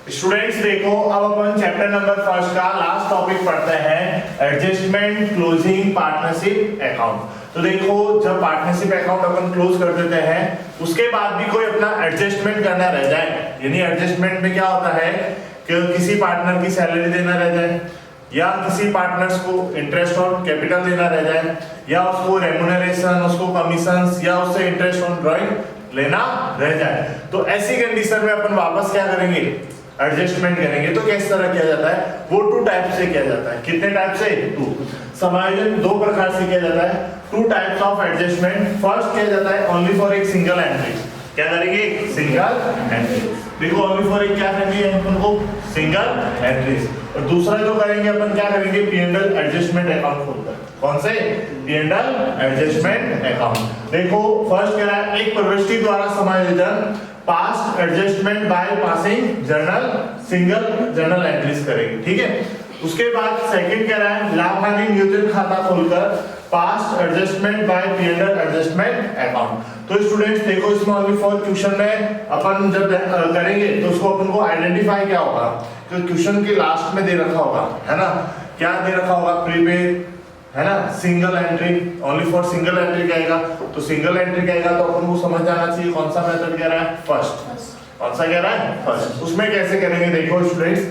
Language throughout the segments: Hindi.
स्टूडेंट्स देखो, अब अपन चैप्टर नंबर फर्स्ट का लास्ट टॉपिक पढ़ते हैं, एडजस्टमेंट क्लोजिंग पार्टनरशिप अकाउंट। तो देखो, जब पार्टनरशिप अकाउंट अपन क्लोज कर देते हैं उसके बाद भी कोई अपना एडजस्टमेंट करना रह जाए, यानी एडजस्टमेंट में क्या होता है कि किसी पार्टनर की सैलरी देना रह जाए, या किसी पार्टनर्स को इंटरेस्ट ऑन कैपिटल देना रह जाए, या उसको रेम्यूनरेशन, उसको कमीशन, या उससे इंटरेस्ट ऑन ड्राइंग लेना रह जाए, तो ऐसी कंडीशन में अपन वापस क्या करेंगे, एडजस्टमेंट करेंगे। तो किस तरह किया जाता है, वो टू टाइप से किया जाता है। कितने टाइप से? टू। समायोजन दो प्रकार से किया जाता है, two types of adjustment. First किया जाता है ओनली फॉर एक सिंगल एंट्री। क्या करेंगे? Single entry. देखो, ओनली फॉर एक क्या करेंगे अपन को, सिंगल एंट्रीज। और दूसरा जो करेंगे अपन क्या करेंगे, P&L एडजस्टमेंट अकाउंट खोलकर। कौन से? P&L adjustment account. देखो, फर्स्ट कह रहा है एक प्रविष्टि द्वारा समायोजन, past adjustment by passing journal, single journal entries करेंगे, ठीक है। उसके बाद सेकंड कह रहा है लाभ हानि नियोजन खाता खोलकर, past adjustment by P&L adjustment account. तो स्टूडेंट्स देखो, इसमें ओनली फॉर क्वेश्चन में अपन जब करेंगे तो उसको अपन को आइडेंटिफाई क्या होगा, तो क्वेश्चन के लास्ट में दे रखा होगा, है ना, क्या दे रखा होगा, प्रीपेड, है ना, single entry, only for single entry कहेगा, तो सिंगल एंट्री कहेगा तो अपन को समझ जाना चाहिए कौन सा मेथड कह रहा है, फर्स्ट। कौन सा कह रहा है? फर्स्ट। उसमें कैसे करेंगे, देखो स्टूडेंट्स,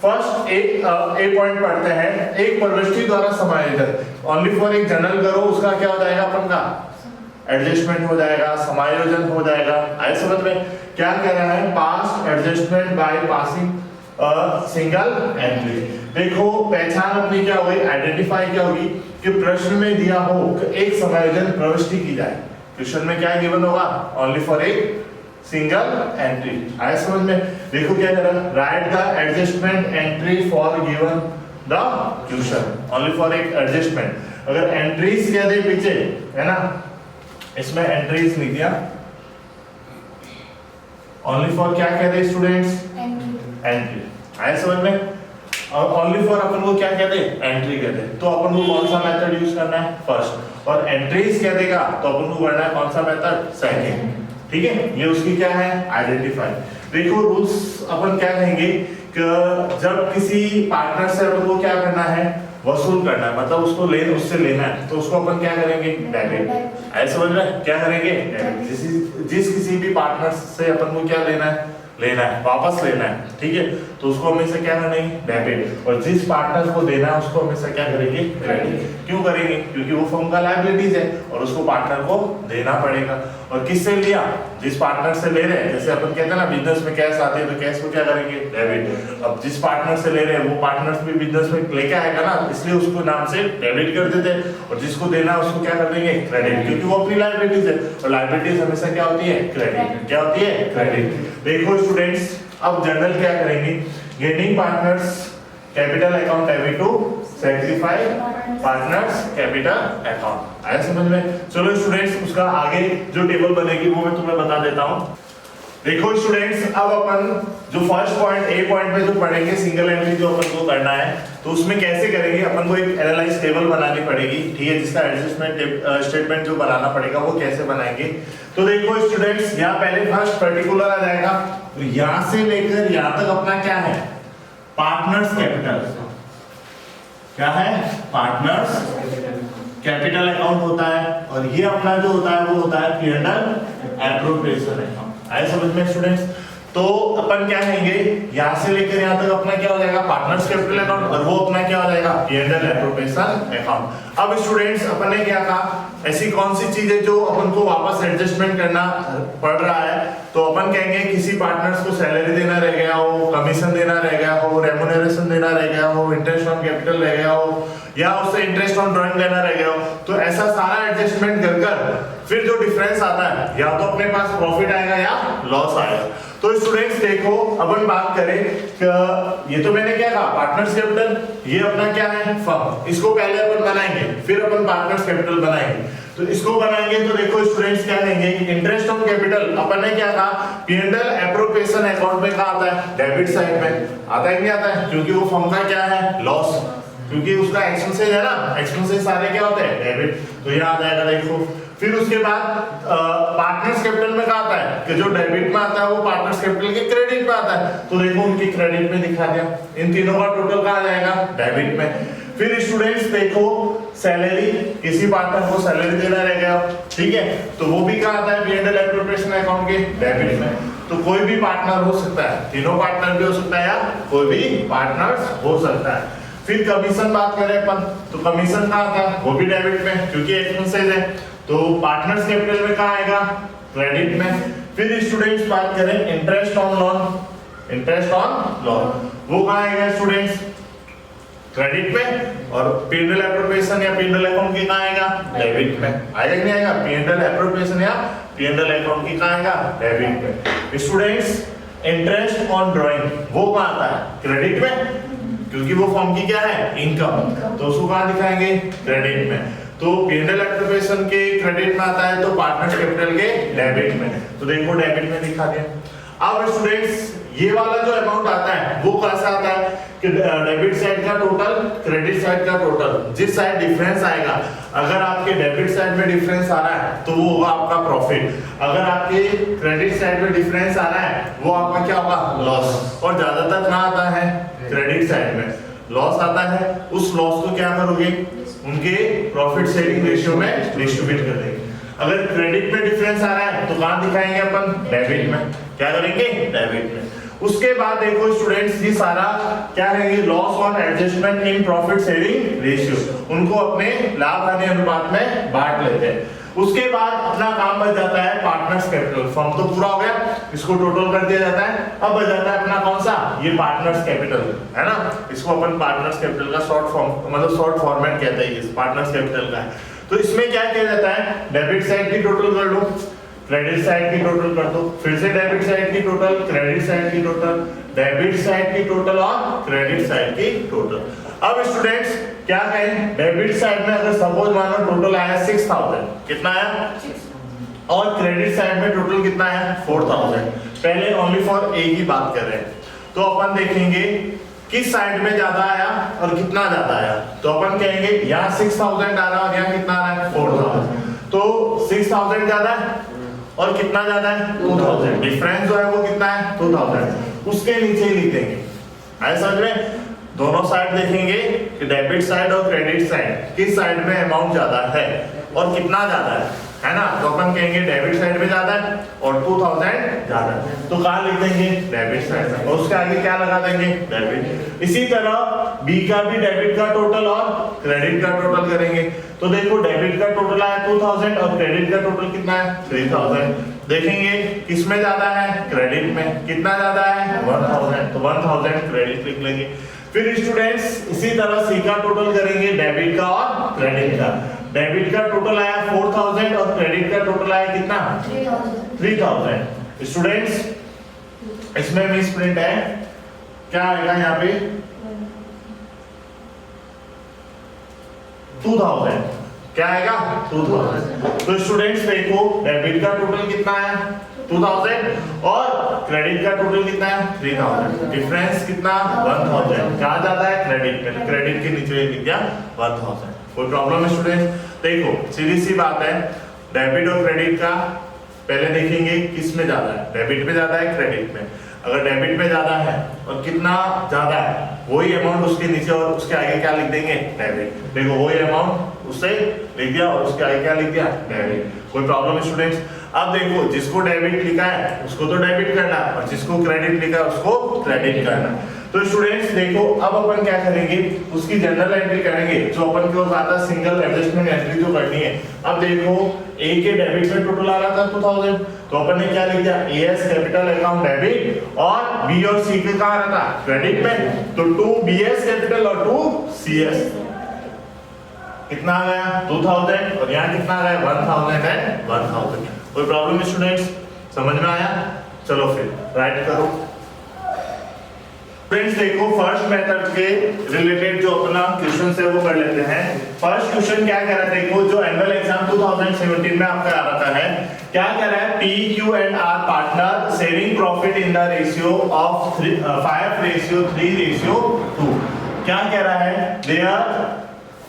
फर्स्ट एक पॉइंट पढ़ते हैं, एक प्रविष्टि द्वारा समायोजन, ओनली फॉर एक जर्नल करो, उसका क्या हो जाएगा अपन का, एडजस्टमेंट हो जाएगा, समायोजन हो जाएगा। आए समझ में? क्या कह रहा है, past adjustment by passing single entry. देखो, पहचान अपनी क्या होगी, आइडेंटिफाई क्या होगी, कि प्रश्न में दिया हो कि एक समायोजन प्रविष्टि की जाए। क्वेश्चन में क्या गिवन होगा, ओनली फॉर एक सिंगल एंट्री। आए समझ में? देखो क्या कह रहा है, right the adjustment entry for given the question, only for एक एडजस्टमेंट। अगर एंट्रीज कह दे पीछे, है ना, इसमें एंट्रीज लिख दिया, ओनली फॉर क्या कह रहे स्टूडेंट्स, एंट्री। आए समझ में? और ओनली फॉर अपन को क्या कहते हैं, एंट्री कहते हैं, तो अपन को कौन सा मेथड यूज करना है, फर्स्ट। और एंट्रीज कह देगा तो अपन को करना है कौन सा मेथड, सेकंड, ठीक है। ये उसकी क्या है, आइडेंटिफाई। देखो, रूल्स अपन क्या कहेंगे कि जब किसी पार्टनर से अपन को क्या करना है, वसूल करना है, मतलब उसको उससे लेना है, तो उसको अपन क्या करेंगे, डेबिट। ऐसे समझ में? क्या करेंगे, डेबिट। जिस किसी भी पार्टनर से अपन को क्या लेना है, वापस लेना है, ठीक है, तो उसको हमेशा क्या करेंगे, डेबिट। और जिस पार्टनर को देना है उसको हमेशा क्या करेंगे, क्रेडिट। क्यों करेंगे? क्योंकि वो फर्म का लायबिलिटीज है और उसको पार्टनर को देना पड़ेगा। और किससे लिया, जिस पार्टनर से ले रहे हैं, जैसे अपन कहते हैं ना बिजनेस में कैश आते हैं, तो कैश को क्या करेंगे, डेबिट। अब जिस पार्टनर से ले रहे हैं वो पार्टनर भी बिजनेस में लेके आएगा ना, इसलिए उसको नाम से डेबिट कर देते हैं, और जिसको देना है उसको क्या कर देंगे, क्रेडिट, क्योंकि वो अपनी लायबिलिटीज है, और लायबिलिटीज हमेशा क्या होती है, क्रेडिट। क्या होती है, क्रेडिट। देखो स्टूडेंट्स, अब जनरल क्या करेंगे, gaining partners capital account debit to sacrifice partners capital account. आया समझ में? चलो स्टूडेंट्स, उसका आगे जो टेबल बनेगी वो मैं तुम्हें बता देता हूं। देखो स्टूडेंट्स, अब अपन जो फर्स्ट पॉइंट, ए पॉइंट में जो पढ़ेंगे, सिंगल एंट्री जो अपन को करना है, तो उसमें कैसे करेंगे, अपन को एक एनालाइज टेबल बनानी पड़ेगी, ठीक है, जिसका एडजस्टमेंट स्टेटमेंट जो बनाना पड़ेगा वो कैसे बनाएंगे। तो देखो स्टूडेंट्स, यहाँ पहले फर्स्ट पर्टिकुलर आ जाएगा, तो यहाँ से लेकर यहाँ तक अपना क्या है, पार्टनर्स कैपिटल। क्या है, पार्टनर्स कैपिटल अकाउंट होता है, और ये अपना जो होता है वो होता है P&L एप्रोप्रिएशन अकाउंट। आए समझ में स्टूडेंट्स? तो अपन क्या कहेंगे, यहाँ से लेकर यहाँ तक अपना क्या हो जाएगा, पार्टनर्स कैपिटल अकाउंट, और वो अपना क्या हो जाएगा, P&L एप्रोप्रिएशन अकाउंट। अब स्टूडेंट्स, अपन ने क्या कहा, ऐसी कौन सी चीजें जो अपन को वापस एडजस्टमेंट करना पड़ रहा है, तो अपन कहेंगे किसी पार्टनर्स को सैलरी देना रह गया हो, कमीशन देना रह गया हो, रेम्यूनरेशन देना रह गया हो, इंटरेस्ट ऑन कैपिटल रह गया हो, या उससे इंटरेस्ट ऑन ड्राइंग लेना रह गया हो, तो ऐसा सारा एडजस्टमेंट कर फिर जो डिफरेंस आता है, या तो अपने पास प्रॉफिट आएगा या लॉस आएगा। तो स्टूडेंट्स देखो, अपन बात करें कि ये तो मैंने क्या कहा, पार्टनर्स कैपिटल, ये अपना क्या है, फर्म, इसको पहले अपन बनाएंगे, फिर अपन पार्टनर्स कैपिटल बनाएंगे। तो इसको बनाएंगे तो देखो स्टूडेंट्स क्या कहेंगे, इंटरेस्ट ऑन कैपिटल अपन ने क्या कहा, P&L एप्रोप्रिएशन अकाउंट में कहा आता है, डेबिट साइड में आता है, नहीं आता है, क्योंकि वो फर्म का क्या है, लॉस, क्योंकि उसका एक्सपेंसेस है ना, एक्सपेंसेस सारे क्या होते हैं, डेबिट, तो यहाँ आ जाएगा। देखो फिर उसके बाद पार्टनर्स कैपिटल में क्या आता है कि जो डेबिट में आता है वो पार्टनर्स कैपिटल के क्रेडिट में आता है, तो देखो उनकी क्रेडिट में दिखा दिया। इन तीनों का टोटल कहाँ जाएगा, डेबिट में। फिर स्टूडेंट्स देखो सैलरी, किसी पार्टनर को सैलरी देना रह गया, ठीक है, तो वो भी कहाँ आता है, P&L एप्रोप्रिएशन अकाउंट के डेबिट में। तो कोई भी पार्टनर हो सकता है, तीनों पार्टनर भी हो सकता है या कोई भी पार्टनर्स हो सकता है। फिर कमीशन बात करें अपन, तो कमीशन कहाँ आता है, वो भी डेबिट में, क्योंकि एक्सपेंसेस है, तो पार्टनर्स कैपिटल में कहाँ आएगा, क्रेडिट में। फिर स्टूडेंट्स बात करें interest on loan, interest on loan वो कहाँ आएगा स्टूडेंट्स, क्रेडिट में। और P&L एप्रोप्रिएशन या P&L अकाउंट की कहाँ आएगा, डेबिट में। आएगा कि नहीं आएगा, P&L एप्रोप्रिएशन या P&L अकाउंट की कहाँ आएगा, डेबिट में। स्टूडेंट्स इंटरेस्ट ऑन ड्राइंग वो कहाँ आता है, क्रेडिट में, क्योंकि वो फॉर्म की क्या है, इनकम, तो उसको कहाँ दिखाएंगे, क्रेडिट में। तो P&L एप्रोप्रिएशन के क्रेडिट में आता है, तो पार्टनर्स कैपिटल के डेबिट में, तो देखो डेबिट में दिखा दिया। अब स्टूडेंट्स ये वाला जो अमाउंट आता है वो कैसा आता है कि डेबिट साइड का टोटल, क्रेडिट साइड का टोटल, जिस साइड डिफरेंस आएगा, अगर आपके डेबिट साइड में डिफरेंस आ रहा है तो वो होगा आपका प्रॉफिट, अगर आपके क्रेडिट साइड में डिफरेंस आ रहा है वो आपका क्या होगा, लॉस। और ज्यादातर कहाँ आता है, क्रेडिट साइड में लॉस आता है। उस लॉस को क्या करोगे, उनके प्रॉफिट शेयरिंग रेशियो में डिस्ट्रीब्यूट कर देंगे। अगर क्रेडिट में डिफरेंस आ रहा है तो कहाँ दिखाएंगे अपन, डेबिट में, क्या करेंगे, डेबिट में। उसके बाद देखो स्टूडेंट्स ये सारा क्या है, ये लॉस और adjustment in profit sharing ratio, उनको अपने लाभ हानि अनुपात में बांट लेते हैं। उसके बाद अपना काम बच जाता है पार्टनर्स कैपिटल, फॉर्म तो पूरा हो गया, इसको टोटल कर दिया जाता है। अब बच जाता है अपना कौन सा, ये पार्टनर्स कैपिटल है ना, इसको अपन पार्टनर्स कैपिटल का शॉर्ट फॉर्म, मतलब शॉर्ट फॉर्मेट कहते हैं, इस पार्टनर्स कैपिटल का है। तो इसमें क्या किया जाता है, डेबिट साइड की टोटल कर लो, क्रेडिट साइड की टोटल कर दो, फिर से डेबिट साइड की टोटल, क्रेडिट साइड की टोटल, डेबिट साइड की टोटल और क्रेडिट साइड की टोटल। अब स्टूडेंट्स क्या कहें, डेबिट साइड में अगर सपोज मानो टोटल आया 6000, कितना आया, और क्रेडिट साइड में टोटल कितना आया 4000। पहले ओनली फॉर ए की बात कर रहे हैं, तो अपन देखेंगे किस साइड में ज्यादा आया और कितना ज्यादा आया। तो अपन कहेंगे यहाँ 6000 आ रहा है और यहाँ कितना आ रहा है 4000, तो 6000 ज्यादा है और कितना ज्यादा है 2000, डिफरेंस जो है वो कितना है 2000, उसके नीचे ही लिख देंगे। आए समझ में, दोनों साइड देखेंगे कि डेबिट साइड और क्रेडिट साइड किस साइड में अमाउंट ज्यादा है और कितना ज्यादा है ना, तो अपन कहेंगे डेबिट साइड में ज्यादा है और 2000 ज्यादा है, तो कहाँ लिख देंगे डेबिट साइड, और उसके आगे क्या लगा देंगे, डेबिट। इसी तरह बी का भी डेबिट का टोटल और क्रेडिट का टोटल करेंगे, तो देखो डेबिट का टोटल आया 2000 और क्रेडिट का टोटल कितना है 3000। देखेंगे किसमें ज्यादा है, क्रेडिट में, कितना ज्यादा है 1000, तो 1000 क्रेडिट लिख लेंगे। फिर स्टूडेंट्स इसी तरह सी का टोटल करेंगे, डेबिट का और क्रेडिट का। डेबिट का टोटल आया 4000 और क्रेडिट का टोटल आया कितना 3000। स्टूडेंट्स इसमें मिस प्रिंट है, क्या आएगा यहाँ पे 2000, क्या आएगा 2000। तो स्टूडेंट्स देखो डेबिट का टोटल कितना है 2000 और क्रेडिट का टोटल कितना है 3000, डिफरेंस कितना 1000, कहाँ ज्यादा है क्रेडिट में, क्रेडिट के नीचे लिख दिया 1000। कोई प्रॉब्लम है स्टूडेंट्स, देखो सीधी सी बात है, डेबिट और क्रेडिट का पहले देखेंगे किस में ज्यादा है, डेबिट में ज्यादा है क्रेडिट में। अगर डेबिट में ज्यादा है और कितना ज्यादा है वही अमाउंट उसके नीचे और उसके आगे क्या लिख देंगे डेबिट। देखो वही अमाउंट उससे लिख दिया और उसके आगे क्या लिख दिया डेबिट। कोई प्रॉब्लम है स्टूडेंट्स। अब देखो जिसको डेबिट लिखा है उसको तो डेबिट करना है और जिसको क्रेडिट लिखा है उसको क्रेडिट करना है। तो स्टूडेंट्स देखो अब अपन क्या करेंगे, उसकी जनरल एंट्री करेंगे जो अपन की ओर आता है सिंगल एडजस्टमेंट एंट्री जो करनी है। अब देखो ए के डेबिट में टोटल आ रहा था 2000, तो अपन ने क्या लिख दिया एएस कैपिटल अकाउंट डेबिट और बी और सी के कहां आ रहा था क्रेडिट में, तो 2 बीएस कैपिटल और 2 सीएस कितना आ गया 2000 और यहाँ कितना आ गया 1000 एंड 1000। कोई प्रॉब्लम है स्टूडेंट्स, समझ में आया? चलो फिर राइट करो। फ्रेंड्स देखो फर्स्ट मेथड के रिलेटेड जो अपना क्वेश्चन है वो कर लेते हैं। फर्स्ट क्वेश्चन क्या कह रहा है, देखो जो एनुअल एग्जाम 2017 में आपका आ रहा है, क्या कह रहा है P Q and R partner sharing profit in the ratio of 5:3:2। क्या कह रहा है, their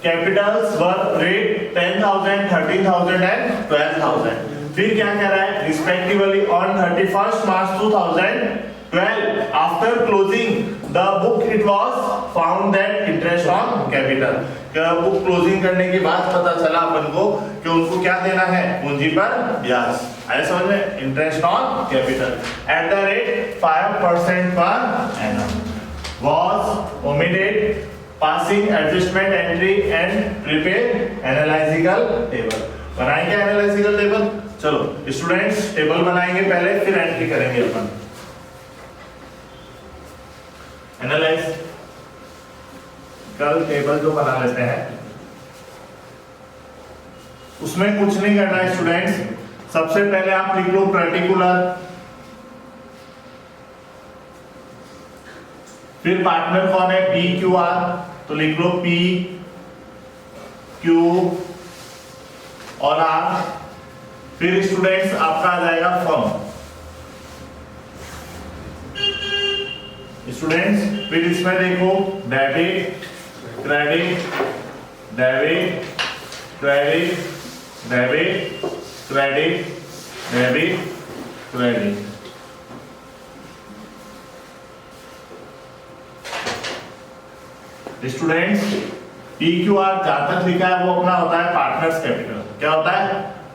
capitals were rate 10,000, 13,000 and 12,000। फिर क्या कह रहा है, respectively on 31st March 2012 after closing the book it was found that interest on capital. Book closing करने के बाद पता चला अपन को कि उनको क्या देना है, पूंजी पर ब्याज। आया समझ में, interest on capital eight the rate 5% per annum was omitted passing adjustment entry and prepare analytical table. बनाएंगे एनालिटिकल टेबल। चलो स्टूडेंट्स टेबल बनाएंगे पहले, फिर एंट्री करेंगे अपन। एनालाइज कल टेबल जो बना लेते हैं, उसमें कुछ नहीं करना है स्टूडेंट्स। सबसे पहले आप लिख लो पर्टिकुलर, फिर पार्टनर कौन है, पी क्यू आर, तो लिख लो पी क्यू और आर। फिर स्टूडेंट्स आपका आ जाएगा फर्म स्टूडेंट्स। फिर इसमें देखो debit credit, debit credit, debit credit, debit credit. Students P Q R जहां तक लिखा है वो अपना होता है पार्टनर्स कैपिटल, क्या होता है,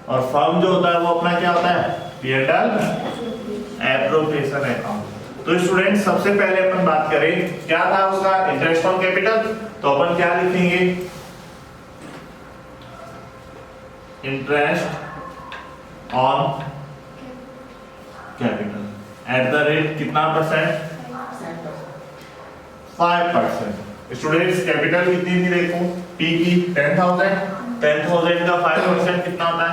और फर्म जो होता है वो अपना क्या होता है, पी&एल एप्रोप्रिएशन अकाउंट। तो स्टूडेंट्स सबसे पहले अपन बात करें क्या था उसका, इंटरेस्ट ऑन कैपिटल। तो अपन क्या लिखेंगे, interest on capital eight the rate कितना परसेंट, 5%। स्टूडेंट्स कैपिटल कितनी थी देखो, पी की 10,000, 10,000 का 5% कितना होता है,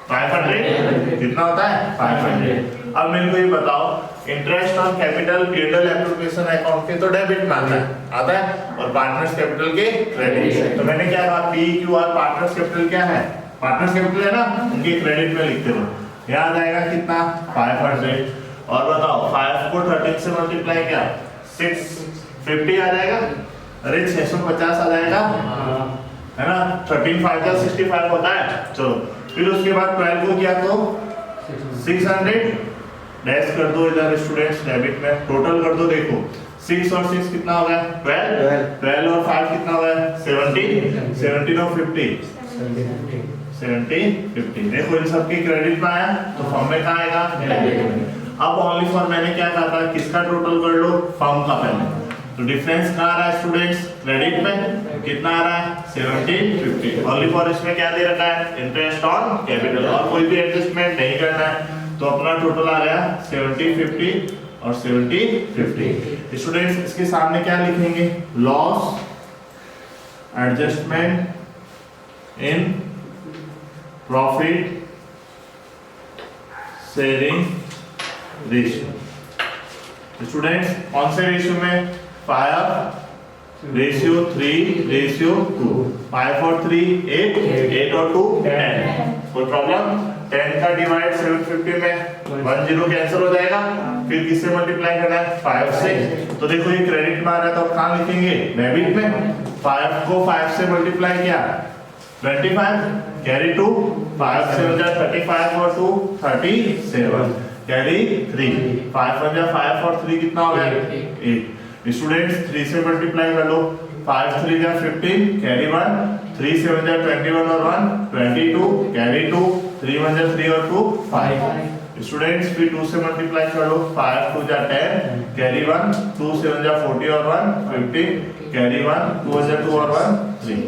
500। कितना होता है, 500। अब मेरे को ये बताओ, interest on capital P&L appropriation account के तो डेबिट में आता है और पार्टनर्स कैपिटल के क्रेडिट। तो मैंने क्या कहा, P Q R partners capital क्या है, पार्टनर्स कैपिटल है ना, उनके क्रेडिट में लिखते रहो। यहाँ आ जाएगा कितना, 500। और बताओ 5 को 13 से मल्टीप्लाई क्या, 650 आ जाएगा, अरे 650 आ जाएगा, है ना। 13 5 का 65 होता है। चलो फिर उसके बाद 12 को क्या तो 600 डैश कर दो इधर स्टूडेंट्स, डेबिट में टोटल कर दो। देखो 6 और 6 कितना हो गया, 12 और 5 कितना हो गया, 17, 17 और 50, 70, 50। देखो इन सब की क्रेडिट में आया तो फर्म में कहाँ आएगा, डेबिट में। अब ओनली फॉर मैंने क्या कहा था, किसका टोटल कर लो, फर्म का पहले। तो डिफरेंस कहाँ आ रहा है स्टूडेंट्स, क्रेडिट में कितना आ रहा है, 70, 50। ओनली फॉर इसमें क्या दे रखा है, इंटरेस्ट ऑन कैपिटल, और कोई भी एडजस्टमेंट नहीं करना है। तो अपना टोटल आ गया 70, 50 और 70, 50। स्टूडेंट्स इसके सामने क्या लिखेंगे, loss adjustment in profit sharing ratio. Students कौन से रेशियो में, 5:3:2, 5 और 3 8, 8 और 2 10। कोई प्रॉब्लम, 10 का डिवाइड 750 में 10 कैंसिल हो जाएगा। फिर किससे मल्टीप्लाई करना है, 5 से। तो देखो ये क्रेडिट में आ रहा है तो अब कहाँ लिखेंगे, डेबिट में। 5 को 5 से मल्टीप्लाई किया 25, कैरी 2, 5 से हो जाए 35 और 2 37, कैरी 3, 5 1 जा 5 और 3 कितना हो गया, 8। स्टूडेंट्स 3 से मल्टीप्लाई कर लो, 5 3 जा 15, कैरी 1, 3 7 जा 21 और 1 22, कैरी 2, 3 1 जा 3 और 2 5। स्टूडेंट्स फिर 2 से मल्टीप्लाई कर लो, 5 2 जा 10, कैरी 1, 2 7 जा 40 और 1 50, कैरी 1, 2 जा 2 और 1 3।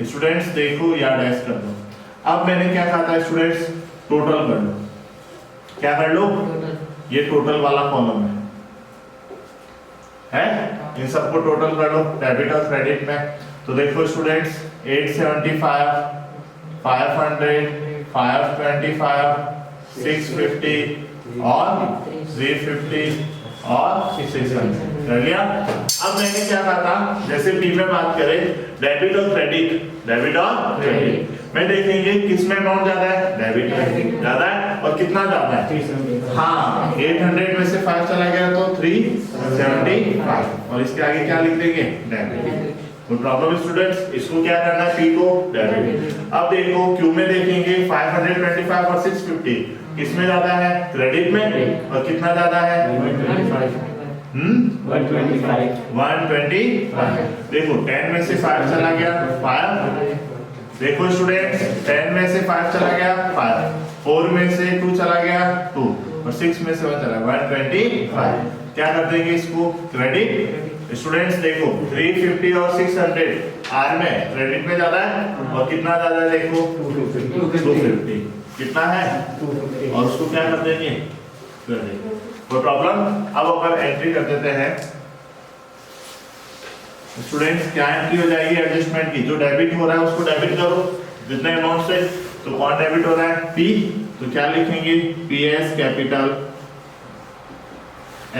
स्टूडेंट्स देखो याद ऐड कर दो। अब मैंने क्या कहा था स्टूडेंट्स, टोटल कर लो। क्या कर लो, ये टोटल वाला कॉलम है, इन सबको टोटल कर लो डेबिट और क्रेडिट में। तो देखो स्टूडेंट्स 875, 500, 525, 650 और 350 और 600 कर लिया। अब मैंने क्या कहा था, जैसे पी में बात करें डेबिट और क्रेडिट, डेबिट और क्रेडिट में देखेंगे किसमें अमाउंट ज्यादा है, डेबिट में ज्यादा है। और कितना ज्यादा है, हाँ 800 में से 5 चला गया तो 375 और इसके आगे क्या लिख देंगे, डेबिट। कोई प्रॉब्लम स्टूडेंट्स? इसको क्या करना है, P को डेबिट। अब देखो Q में देखेंगे 525 और 650 किसमें ज्यादा है, क्रेडिट में, और कितना ज्यादा है, 125। देखो 10 में से 5 चला गया 5, देखो स्टूडेंट्स 10 में से 5 चला गया 5, 4 में से 2 चला गया 2, और 6 में से 1 चला 125। क्या कर देंगे इसको, क्रेडिट। स्टूडेंट्स देखो 350 और 600 आर में क्रेडिट में ज्यादा है, और कितना ज्यादा है देखो 250 कितना है, और उसको क्या कर देंगे, क्रेडिट। कोई प्रॉब्लम? अब अपन एंट्री कर देते हैं स्टूडेंट्स। क्या एंट्री हो जाएगी एडजस्टमेंट की, जो डेबिट हो रहा है उसको डेबिट करो जितने अमाउंट से, तो कौन डेबिट हो रहा है, P, तो क्या लिखेंगे, PS capital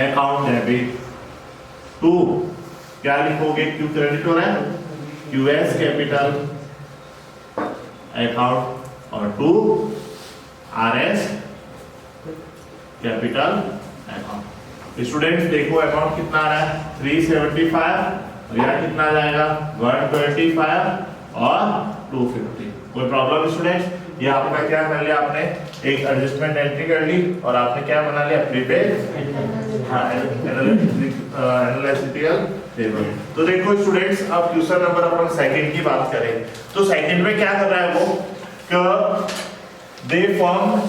account debit to, क्या लिखोगे, Q क्रेडिट हो रहा है, QS कैपिटल अकाउंट, और to RS capital account. Students देखो अमाउंट कितना आ रहा है, 375, और यहाँ कितना आ जाएगा 125 और 250। कोई प्रॉब्लम स्टूडेंट्स? ये आपका क्या कर लिया आपने, एक एडजस्टमेंट एंट्री कर ली, और आपने क्या बना लिया, प्रीपेड एनालिटिकल टेबल। तो देखो स्टूडेंट्स, अब क्वेश्चन नंबर अपन सेकंड की बात करें, तो सेकंड में क्या कर रहा है वो, कि दे firm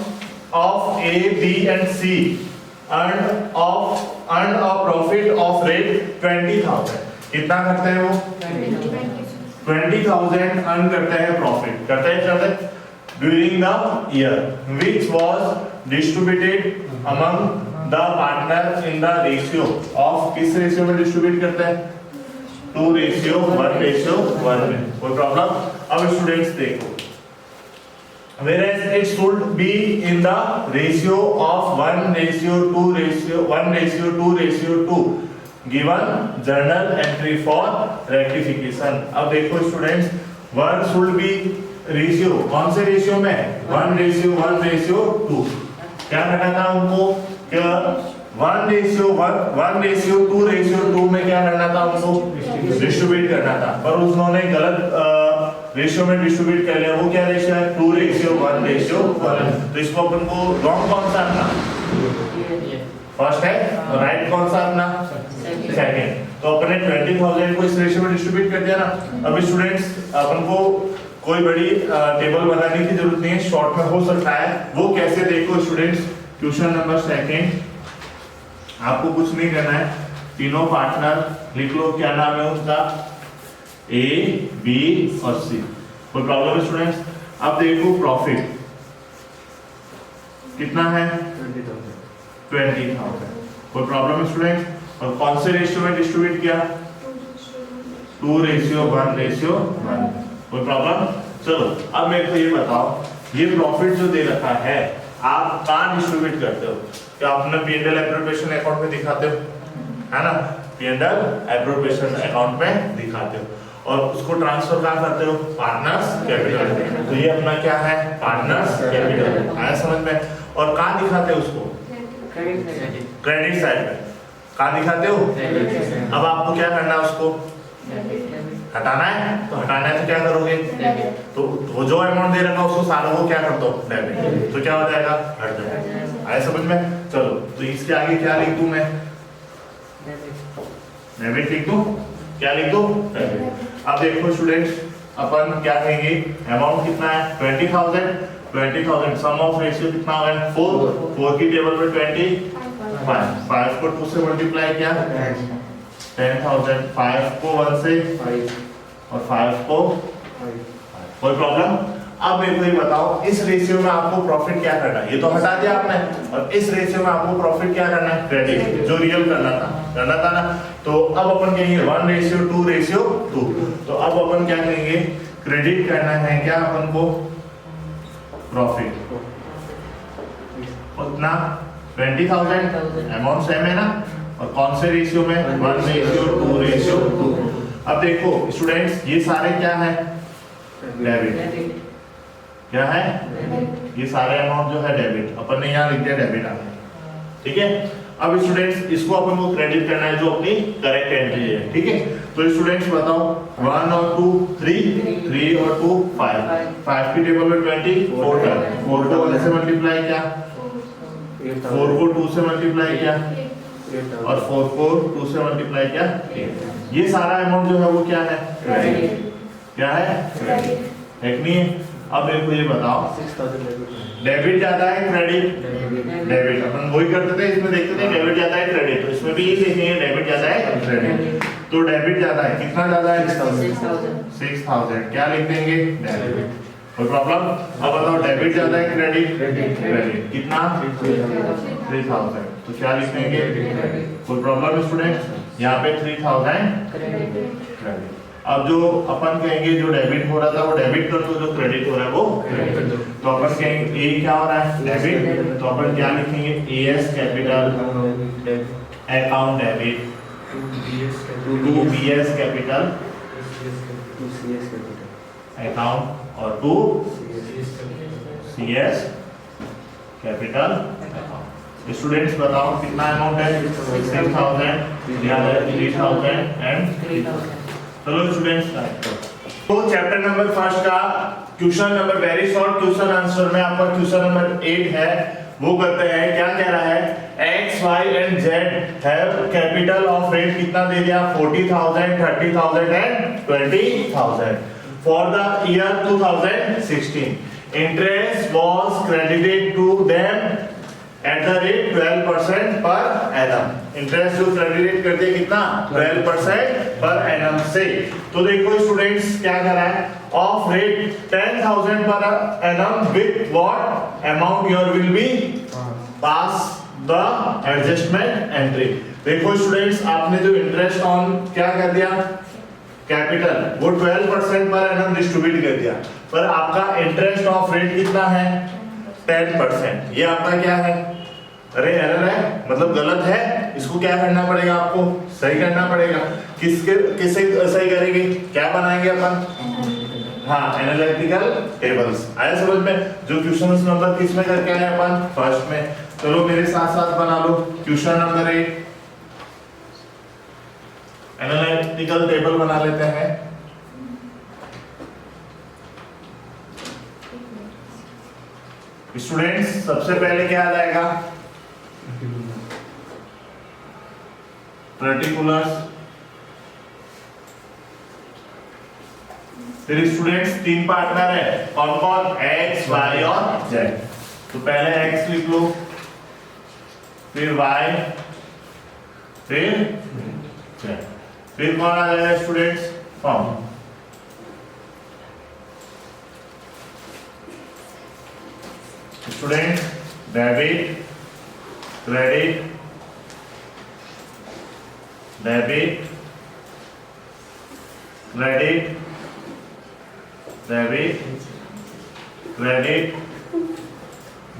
of A, B and C earned a profit of rate 20,000। कितना करते हैं वो, 20,000 अर्न करते हैं, प्रॉफिट करते हैं during the year, which was distributed among the partners in the ratio of, किस रेशियो में डिस्ट्रीब्यूट करते हैं, 2:1 में। कोई प्रॉब्लम? अब स्टूडेंट्स देखो, whereas it should be in the ratio of 1:2:2 given journal entry for rectification। अब देखो स्टूडेंट्स, 1 should be रेशियो, कौन से रेशियो में, 1:1:2। क्या करना था उनको, क्या 1:2:2 में क्या करना था उनको, डिस्ट्रीब्यूट करना था, पर उन्होंने गलत रेशियो में डिस्ट्रीब्यूट कर लिया। वो क्या रेशियो है, 2:1:1। तो इसको अपन को रॉन्ग कौन सा अपना, फर्स्ट है, राइट कौन सा अपना, सेकंड। तो अपन ने 20,000 को इस रेशियो में डिस्ट्रीब्यूट कर दिया ना। अब स्टूडेंट्स अपन को कोई बड़ी टेबल बनाने की जरूरत नहीं है, शॉर्ट में हो सकता है। वो कैसे, देखो स्टूडेंट्स, क्वेश्चन नंबर सेकंड, आपको कुछ नहीं करना है, तीनों पार्टनर लिख लो, क्या नाम है उनका, A, B और C। कोई प्रॉब्लम है स्टूडेंट्स? अब देखो प्रॉफिट कितना है, 20,000। कोई प्रॉब्लम है स्टूडेंट्स? और कौन से रेशियो में डिस्ट्रीब्यूट किया, 2:1:1। कोई प्रॉब्लम? चलो अब मेरे को ये बताओ, ये प्रॉफिट जो दे रखा है आप कहाँ डिस्ट्रीब्यूट करते हो, क्या अपने P&L एप्रोप्रिएशन अकाउंट में दिखाते हो, है ना, P&L एप्रोप्रिएशन अकाउंट में दिखाते हो, और उसको ट्रांसफर कहाँ करते हो, पार्टनर्स कैपिटल। तो ये अपना क्या है, पार्टनर्स कैपिटल, आया समझ में? और कहाँ दिखाते हो उसको, क्रेडिट साइड में। कहाँ दिखाते हो, अब आपको क्या करना है, उसको हटाना है, तो हटाना है तो क्या करोगे, तो जो अमाउंट दे रखा उसको सारा को क्या कर दो, डेबिट। तो क्या हो जाएगा, हट जाएगा। आया समझ में? चलो तो इसके आगे क्या लिख दूं मैं, डेबिट लिख दूं, क्या लिख दूं, डेबिट। अब देखो स्टूडेंट्स, अपन क्या कहेंगे, अमाउंट कितना है, 20,000। सम ऑफ रेशियो कितना हो गया, 4 की टेबल में 25 को 2 से मल्टीप्लाई किया, 10,000, 5 को 1 से, और 5 को 5। कोई प्रॉब्लम? अब मेरे को ये बताओ, इस रेशियो में आपको प्रॉफिट क्या करना है, ये तो हटा दिया आपने, और इस रेशियो में आपको प्रॉफिट क्या करना है, क्रेडिट, जो रियल करना था ना। तो अब अपन कहेंगे 1:2:2। तो अब अपन क्या कहेंगे, क्रेडिट करना है क्या अपन को, प्रॉफिट उतना 20,000, अमाउंट सेम है ना, और कौन से रेशियो में, 1:2:2। अब देखो स्टूडेंट्स, ये सारे क्या है, डेबिट, क्या है, ये सारे अमाउंट जो है डेबिट, अपन ने यहाँ लिख दिया डेबिट आ गया, ठीक है। अब स्टूडेंट्स इसको अपन को क्रेडिट करना है जो अपनी करेक्ट एंट्री है, ठीक है। तो स्टूडेंट्स बताओ 1 और 2 3 और 2 5 की टेबल में 20 4 को 1 से मल्टीप्लाई किया, 4 को 2 से मल्टीप्लाई किया और 4 को 2 से मल्टीप्लाई किया। ये सारा अमाउंट जो है वो क्या है, क्या है, एक नहीं है। अब देखो ये बताओ डेबिट ज्यादा है क्रेडिट, डेबिट अपन वही करते थे, इसमें देखते थे डेबिट ज्यादा है क्रेडिट, तो इसमें भी यही देखेंगे डेबिट ज्यादा है क्रेडिट। तो डेबिट ज्यादा है, कितना ज्यादा है 6000, क्या लिख देंगे डेबिट, कोई प्रॉब्लम। अब बताओ डेबिट ज्यादा है क्रेडिट कितना 3000, तो क्या लिख देंगे, कोई प्रॉब्लम स्टूडेंट। यहाँ पे 3000 क्रेडिट। अब जो अपन कहेंगे जो डेबिट हो रहा था वो डेबिट कर दो, जो क्रेडिट हो रहा है वो क्रेडिट कर दो। तो अपन कहेंगे ए क्या हो रहा है डेबिट, तो अपन क्या लिखेंगे AS capital account debit to BS capital account और to CS capital account. Students बताओ कितना अमाउंट है 6000, 3000 एंड 3000। चलो स्टूडेंट्स तो चैप्टर नंबर फर्स्ट का question number very short question answer में आपका क्वेश्चन नंबर 8 है, वो करते हैं। क्या कह रहा है X Y and Z have capital of rate कितना दे दिया 40,000, 30,000 and 20,000 for the year 2016। Interest was credited to them at the rate 12% per annum. Interest जो क्रेडिट कर दिया कितना 12% पर एनम से। तो देखो स्टूडेंट्स क्या कर रहा है of rate 10,000 per annum with what amount your will be pass the adjustment entry. देखो स्टूडेंट्स आपने जो इंटरेस्ट ऑन क्या कर दिया कैपिटल वो 12% पर एनम डिस्ट्रीब्यूट कर दिया, पर आपका इंटरेस्ट ऑफ रेट कितना है 10%। ये आपका क्या है, अरे एरर है मतलब गलत है, इसको क्या करना पड़ेगा आपको सही करना पड़ेगा। किसे सही करेंगे, क्या बनाएंगे अपन, हाँ एनालिटिकल टेबल्स। आया समझ में। जो क्वेश्चन नंबर किस में करके आए अपन फर्स्ट में। चलो मेरे साथ साथ बना लो क्वेश्चन नंबर 8 एनालिटिकल टेबल बना लेते हैं। स्टूडेंट्स सबसे पहले क्या आ जाएगा पर्टिकुलर्स, फिर स्टूडेंट्स 3 पार्टनर है कौन कौन एक्स वाई और जेड। तो पहले एक्स लिख लो, फिर वाई, फिर जेड, फिर कौन आ जाएगा students form. Student debit credit debit credit debit credit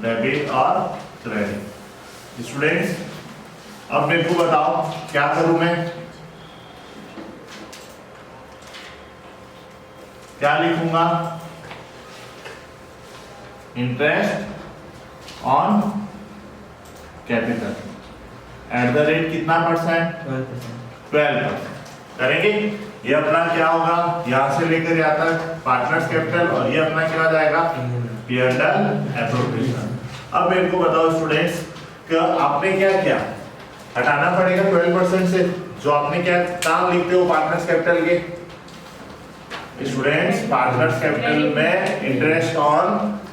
debit और क्रेडिट। स्टूडेंट्स अब मेरे को बताओ क्या करूं मैं, क्या लिखूंगा interest on capital eight the rate कितना परसेंट 12%। करेंगे ये अपना क्या होगा यहां से लेकर यहाँ तक पार्टनर्स कैपिटल और ये अपना क्या जाएगा P&L एप्रोप्रिएशन। अब मेरे को बताओ स्टूडेंट्स कि आपने क्या किया, हटाना पड़ेगा 12% से जो आपने क्या काम लिखते हो पार्टनर्स कैपिटल के। स्टूडेंट्स पार्टनर्स कैपिटल में इंटरेस्ट ऑन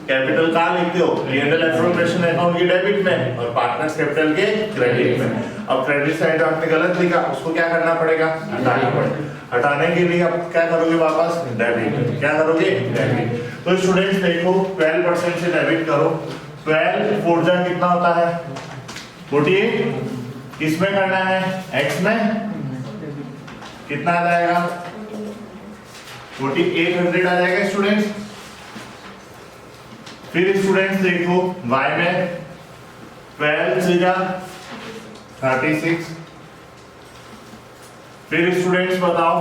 कैपिटल कहाँ लिखते हो P&L एप्रोप्रिएशन अकाउंट की डेबिट में और पार्टनर्स कैपिटल के क्रेडिट में। अब क्रेडिट साइड आपने गलत लिखा, उसको क्या करना पड़ेगा हटाना पड़ेगा। हटाने के लिए आप क्या करोगे वापस डेबिट, क्या करोगे डेबिट। तो स्टूडेंट्स देखो 12% से डेबिट करो, 12 4 जा कितना होता है 48। किसमें करना है x में, कितना आ जाएगा 4800 आ जाएगा स्टूडेंट्स। फिर स्टूडेंट्स देखो y में 12 से जा 36। फिर स्टूडेंट्स बताओ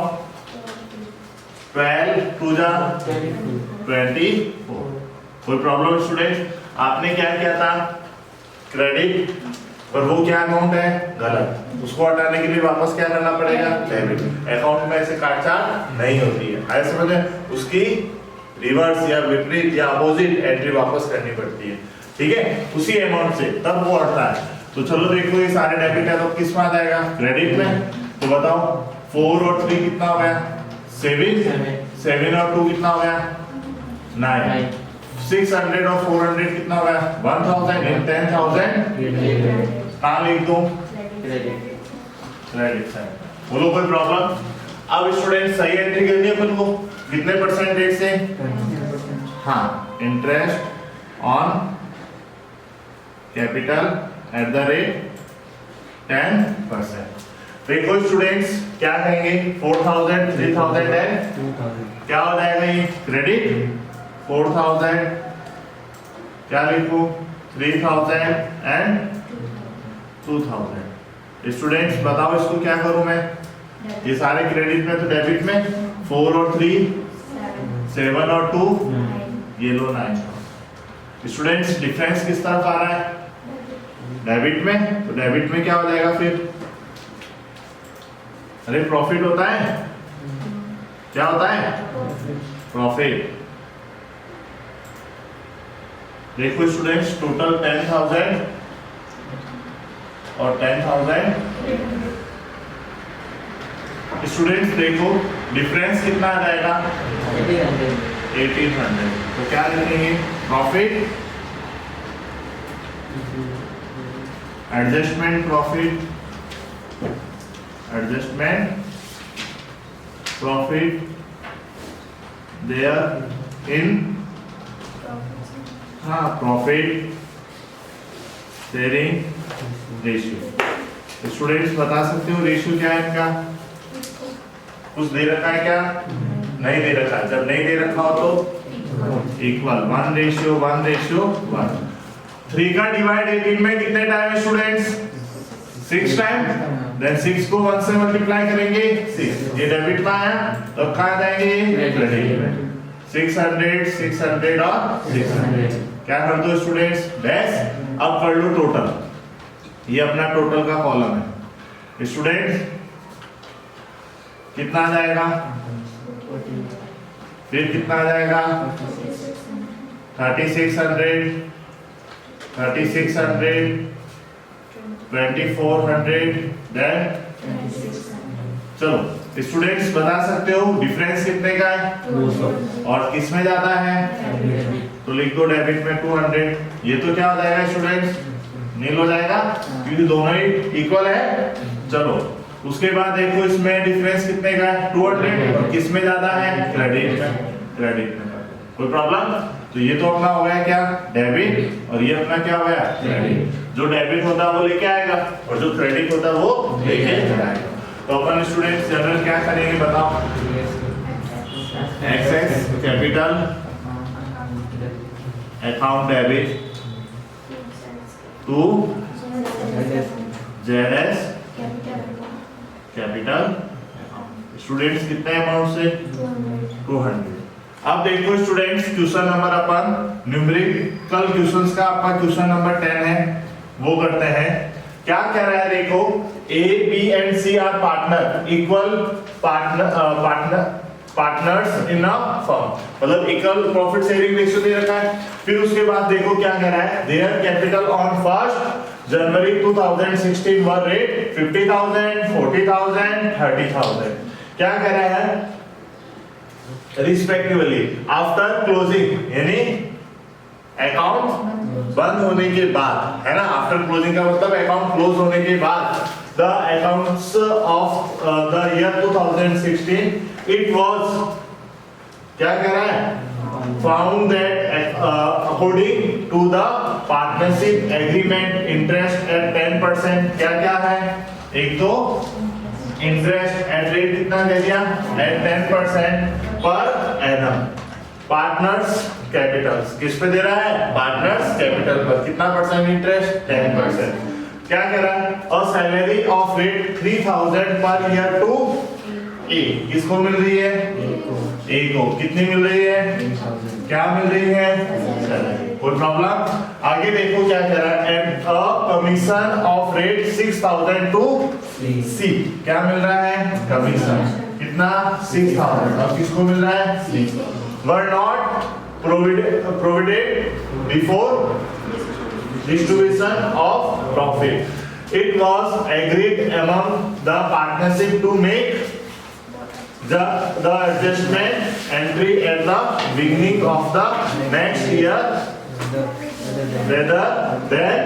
12 2 जा 24। कोई प्रॉब्लम स्टूडेंट्स, आपने क्या किया था क्रेडिट पर वो क्या अमाउंट है, गलत, उसको हटाने के लिए वापस क्या करना पड़ेगा, डेबिट। अकाउंट में ऐसे काटछाट नहीं होती है, आया समझ में? उसकी रिवर्स या विपरीत या अपोजिट एंट्री वापस करनी पड़ती है, ठीक है, उसी अमाउंट से, तब वो हटता है। तो चलो देखो ये सारे डेबिट है तो किस में आ जाएगा, क्रेडिट में। तो बताओ 4 और 3 कितना हो गया, 7 और 2 कितना हो गया, 9, 600 और 400 कितना हो गया, 1000 and 10,000 कहाँ लिख दूं, क्रेडिट साइड। बोलो कोई प्रॉब्लम? अब स्टूडेंट सही एंट्री करनी है अपन को कितने परसेंटेज से, हाँ, interest on capital eight the rate 10%। देखो स्टूडेंट्स क्या कहेंगे, 4000, 3000 एंड 2000 क्या हो जाएगा ये, क्रेडिट 4000, क्या लिखूं, 3000 एंड 2000। स्टूडेंट्स बताओ इसको क्या करूं मैं, ये सारे क्रेडिट में तो डेबिट में 4 और 3 7 और 2 ये लो 9। स्टूडेंट्स डिफरेंस किस तरफ आ रहा है, डेबिट में, तो डेबिट में क्या हो जाएगा फिर, अरे प्रॉफिट होता है, क्या होता है, प्रॉफिट। देखो स्टूडेंट्स टोटल 10,000 और 10,000। स्टूडेंट्स देखो डिफरेंस कितना आ जाएगा, 1800। तो क्या लिखेंगे, profit, adjustment profit, adjustment profit there in, हाँ, प्रॉफिट शेयरिंग रेशियो। स्टूडेंट्स बता सकते हो रेशियो क्या है इनका, कुछ दे रखा है क्या, नहीं दे रखा है, जब नहीं दे रखा हो तो इक्वल 1:1:1। 3 का डिवाइड 18 में कितने टाइम है स्टूडेंट्स, 6 टाइम। देन 6 को 1 से मल्टीप्लाई करेंगे 6, ये डेबिट में आया तो कहाँ जाएंगे, क्रेडिट में। 600 600 और 600 क्या कर दो स्टूडेंट्स, डैश। अब कर लो टोटल, ये अपना टोटल का कॉलम है। स्टूडेंट्स कितना आ जाएगा, फिर कितना आ जाएगा, 3600 3600 2400 देन, चलो स्टूडेंट्स बता सकते हो डिफरेंस कितने का है, 200 और किस में जाता है, तो लिख दो डेबिट में 200। ये तो क्या हो जाएगा स्टूडेंट्स, नील हो जाएगा क्योंकि दोनों ही इक्वल है। चलो उसके बाद देखो इसमें डिफरेंस कितने का है, 200, और किस में ज्यादा है, क्रेडिट में, क्रेडिट में। कोई प्रॉब्लम? तो ये तो अपना हो गया क्या, डेबिट, और ये अपना क्या हो गया, क्रेडिट। जो डेबिट होता है वो लेके आएगा और जो क्रेडिट होता है वो लेके जाएगा। तो अपन स्टूडेंट्स जनरल क्या करेंगे बताओ, excess capital account debit to ZS capital. Students कितने अमाउंट से, 200। अब देखो स्टूडेंट्स क्वेश्चन नंबर अपन न्यूमेरिकल क्वेश्चंस का आपका क्वेश्चन नंबर 10 है, वो करते हैं। क्या कह रहा है देखो, A B and C are partner, equal partners in a firm, मतलब इक्वल प्रॉफिट शेयरिंग रेशियो दे रखा है। फिर उसके बाद देखो क्या कह रहा है, their capital on 1 January 2016 were rate 50,000 40,000 30,000। क्या कह रहा है, रिस्पेक्टिवली आफ्टर क्लोजिंग, यानी अकाउंट बंद होने के बाद, है ना, आफ्टर क्लोजिंग का मतलब अकाउंट क्लोज होने के बाद, the accounts of the year 2016 it was, क्या कह रहा है, found that according to the partnership agreement interest at 10%। क्या क्या है, एक तो इंटरेस्ट एट रेट कितना दे दिया, eight 10% per annum. Partners Capitals किस पे दे रहा है, पार्टनर्स कैपिटल पर कितना परसेंट इंटरेस्ट, 10%। क्या कह रहा है, a salary of rate 3000 per year to ए, किसको मिल रही है, ए को। कितनी मिल रही है, क्या मिल रही है, सैलरी। कोई प्रॉब्लम? आगे देखो क्या कह रहा है, at a commission of rate 6000 to C, क्या मिल रहा है? कमीशन कितना? 6000। अब किसको मिल रहा है? C. Were not provided before distribution of profit. It was agreed among the partnership to make the adjustment entry at the beginning of the next year rather than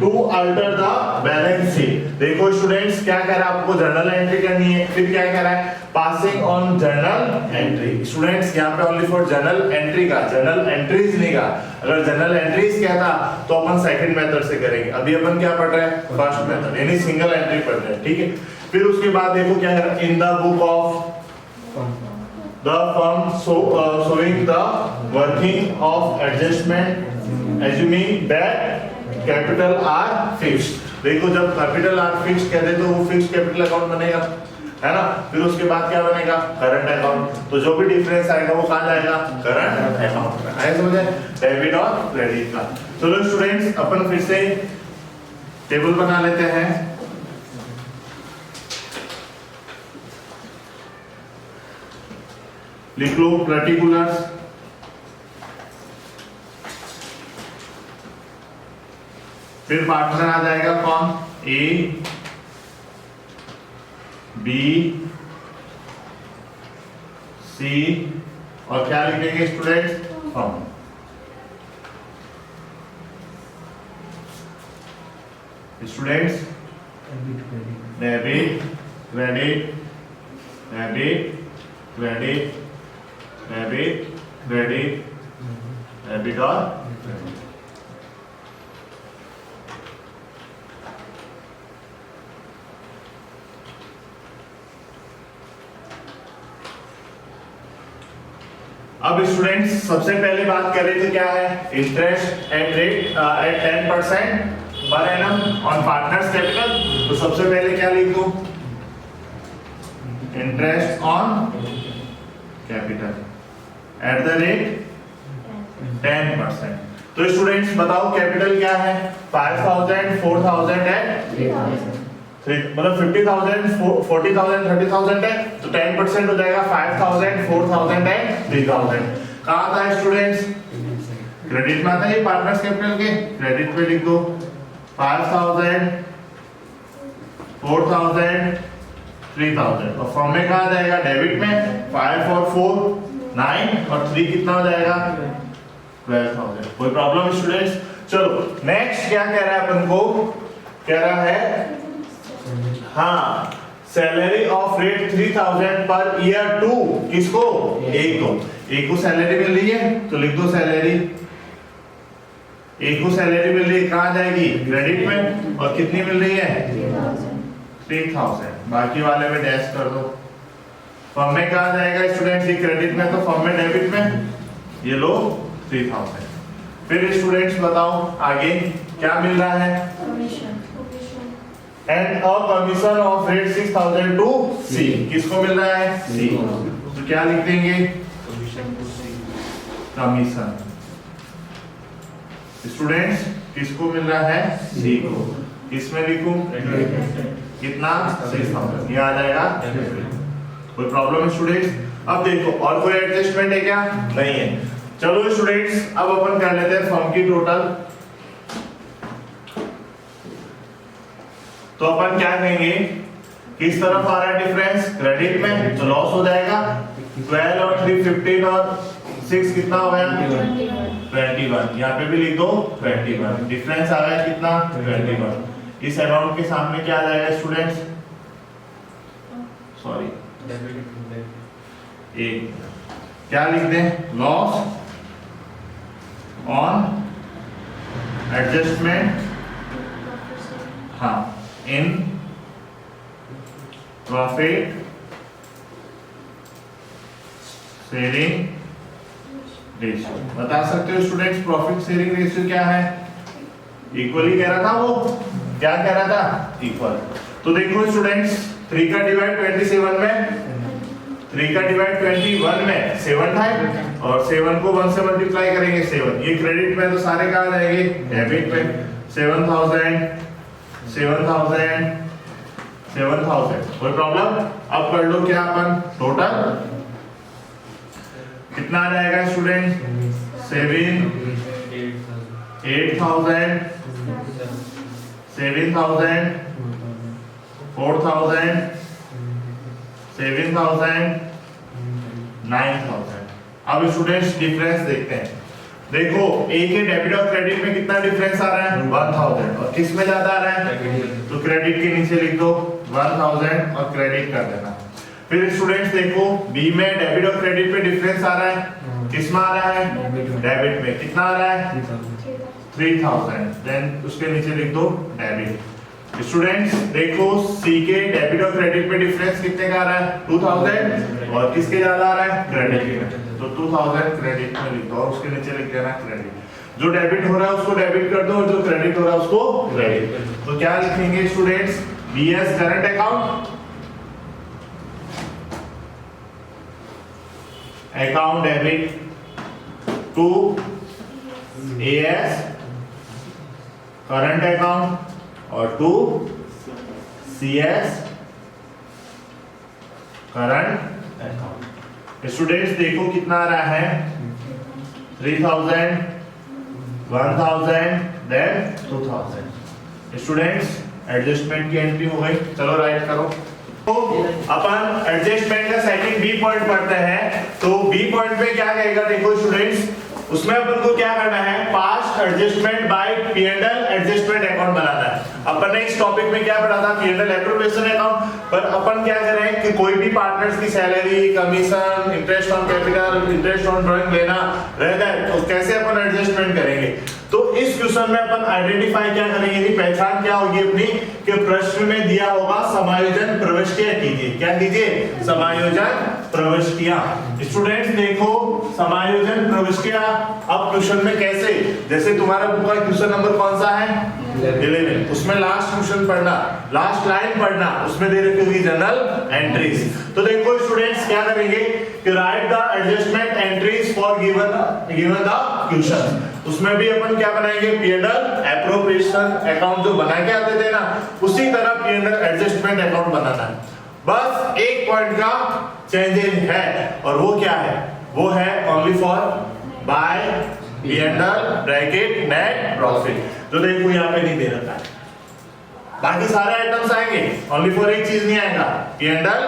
to alter the balance sheet. देखो स्टूडेंट्स क्या कह रहा है, आपको जर्नल एंट्री करनी है, फिर क्या कह रहा है, passing on journal entry. Students यहाँ पे ओनली फॉर जर्नल एंट्री का, जर्नल एंट्रीज नहीं का। अगर जर्नल एंट्रीज कहता तो अपन सेकंड मेथड से करेंगे, अभी अपन क्या पढ़ रहे हैं? फर्स्ट मेथड, यानी सिंगल एंट्री पढ़ रहे हैं, ठीक है। फिर उसके बाद देखो क्या है, in the book of the firm showing the working of adjustment assuming that capital R fixed। देखो जब कैपिटल आर फिक्स्ड कहते तो वो फिक्स्ड कैपिटल अकाउंट बनेगा, है ना। फिर उसके बाद क्या बनेगा? Current account. तो जो भी डिफरेंस आएगा वो कहाँ जाएगा? करंट अकाउंट में। आए समझे? डेबिट और क्रेडिट का। चलो स्टूडेंट्स अपन फिर से टेबल बना लेते हैं। लिख लो पर्टिकुलर्स, फिर पार्टनर आ जाएगा कौन? ए बी सी, और क्या लिखेंगे students? Firm. Students debit credit, debit credit, debit credit, debit और क्रेडिट। अब स्टूडेंट्स सबसे पहले बात कर रहे थे क्या है? Interest at rate at 10% per annum on partners capital. तो सबसे पहले क्या लिख दूं? Interest on capital eight the rate 10%। तो स्टूडेंट्स बताओ कैपिटल क्या है? 5000, 4000 एंड 3000, मतलब 50,000, 40,000, 30,000 है, तो 10% हो जाएगा 5,000, 4,000 एंड 3,000। कहाँ आता है स्टूडेंट्स? क्रेडिट में आता है, पार्टनर्स कैपिटल के क्रेडिट पे लिख दो 5,000, 4,000, 3,000। और फॉर्म में कहाँ जाएगा? डेबिट में 5 और 4 9 और 3 कितना हो जाएगा? 12,000। कोई प्रॉब्लम स्टूडेंट्स? चलो नेक्स्ट क्या कह रहा है अपन को? कह रहा है हाँ, salary of rate 3000 per year to किसको? एक को। एक को सैलरी मिल रही है तो लिख दो सैलरी। एक को सैलरी मिल रही है, कहाँ जाएगी? क्रेडिट में। और कितनी मिल रही है? 3000। बाकी वाले में डैश कर दो। फर्म में कहाँ जाएगा स्टूडेंट्स? क्रेडिट में, तो फर्म में डेबिट में ये लो 3000। फिर स्टूडेंट्स बताओ आगे क्या मिल रहा है? And a commission of rate 6000 to C, किसको मिल रहा है? सी। तो क्या लिख देंगे? कमीशन। स्टूडेंट्स किसको मिल रहा है? सी को। किसमें लिखूं? कितना? 6000। ये आ जाएगा। कोई प्रॉब्लम है स्टूडेंट्स? अब देखो और कोई एडजस्टमेंट है क्या? नहीं है। चलो स्टूडेंट्स अब अपन कर लेते हैं फर्म की टोटल। तो अपन क्या कहेंगे? किस तरफ आ रहा है डिफरेंस? क्रेडिट में, तो लॉस हो जाएगा। 12 और 3 15 और 6 कितना हो गया? 21। यहाँ पे भी लिख दो 21। डिफरेंस आ गया कितना? 21। इस अमाउंट के सामने क्या आ जाएगा स्टूडेंट्स? सॉरी एक क्या लिख दें? लॉस ऑन एडजस्टमेंट, हाँ, इन प्रॉफिट शेयरिंग रेशियो। बता सकते हो स्टूडेंट्स प्रॉफिट शेयरिंग रेशियो क्या है? इक्वली कह रहा था वो, क्या कह रहा था? इक्वल। तो देखो स्टूडेंट्स 3 का डिवाइड 27 में 3 का डिवाइड 21 में 7 था और 7 को 1 से मल्टीप्लाई करेंगे 7, ये क्रेडिट में तो सारे कहाँ जाएंगे डेबिट में। 7000 7000 7000, कोई प्रॉब्लम। अब कर लो क्या अपन टोटल कितना आ जाएगा स्टूडेंट 7 8000 7000 4000 7000 9000। अब स्टूडेंट्स डिफरेंस देखते हैं। देखो ए के डेबिट और क्रेडिट में कितना डिफरेंस आ रहा है 1000 और किस में ज्यादा आ रहा है तो क्रेडिट के नीचे लिख दो 1000 और क्रेडिट कर देना। फिर स्टूडेंट्स देखो बी में डेबिट और क्रेडिट में डिफरेंस आ रहा है, किस में आ रहा है डेबिट में, कितना आ रहा है 3000, देन उसके नीचे लिख दो डेबिट। स्टूडेंट्स देखो सी के डेबिट और क्रेडिट में डिफरेंस कितने का आ रहा है 2000 और किसके ज्यादा आ रहा है क्रेडिट के, तो 2000 क्रेडिट में लिख दो और उसके नीचे लिख देना क्रेडिट। जो डेबिट हो रहा है उसको डेबिट कर दो और जो क्रेडिट हो रहा है उसको क्रेडिट। तो क्या लिखेंगे students BS current account account debit to AS current account और to CS current account. Students देखो कितना आ रहा है 3000 1000 देन 2000। स्टूडेंट्स एडजस्टमेंट की एंट्री हो गई, चलो राइट करो। तो अपन एडजस्टमेंट का सेकंड बी पॉइंट पढ़ते हैं। तो बी पॉइंट पे क्या कहेगा देखो स्टूडेंट्स, उसमें अपन को क्या करना है past adjustment by P&L adjustment account बनाना है। अपन ने इस टॉपिक में क्या पढ़ा था P&L एप्रोप्रिएशन अकाउंट, पर अपन क्या करें कि कोई भी पार्टनर्स की salary commission interest on capital interest on drawing लेना रहता है तो कैसे अपन एडजस्टमेंट करेंगे। तो इस क्वेश्चन में अपन आइडेंटिफाई क्या करेंगे कि पहचान क्या होगी अपनी कि प्रश्न में दिया होगा समायोजन प्रविष्टियां कीजिए। क्या कीजिए समायोजन प्रविष्टियां। स्टूडेंट्स देखो समायोजन प्रविष्टियां अब क्वेश्चन में कैसे, जैसे तुम्हारा बुक का क्वेश्चन नंबर कौन सा है 11, उसमें लास्ट क्वेश्चन पढ़ना लास्ट लाइन पढ़ना, उसमें दे रखी होगी जनरल एंट्रीज। तो देखो स्टूडेंट्स क्या करेंगे कि right the adjustment entries for given the question. उसमें भी अपन क्या बनाएंगे P&L एप्रोप्रिएशन अकाउंट जो बना के आते थे ना उसी तरह P&L एडजस्टमेंट अकाउंट बनाना है। बस एक पॉइंट का चेंजेस है और वो क्या है, वो है only for by P&L bracket net profit, जो देखो यहाँ पे नहीं दे रखा है। बाकी सारे आइटम्स आएंगे, ओनली फॉर एक चीज नहीं आएगा P&L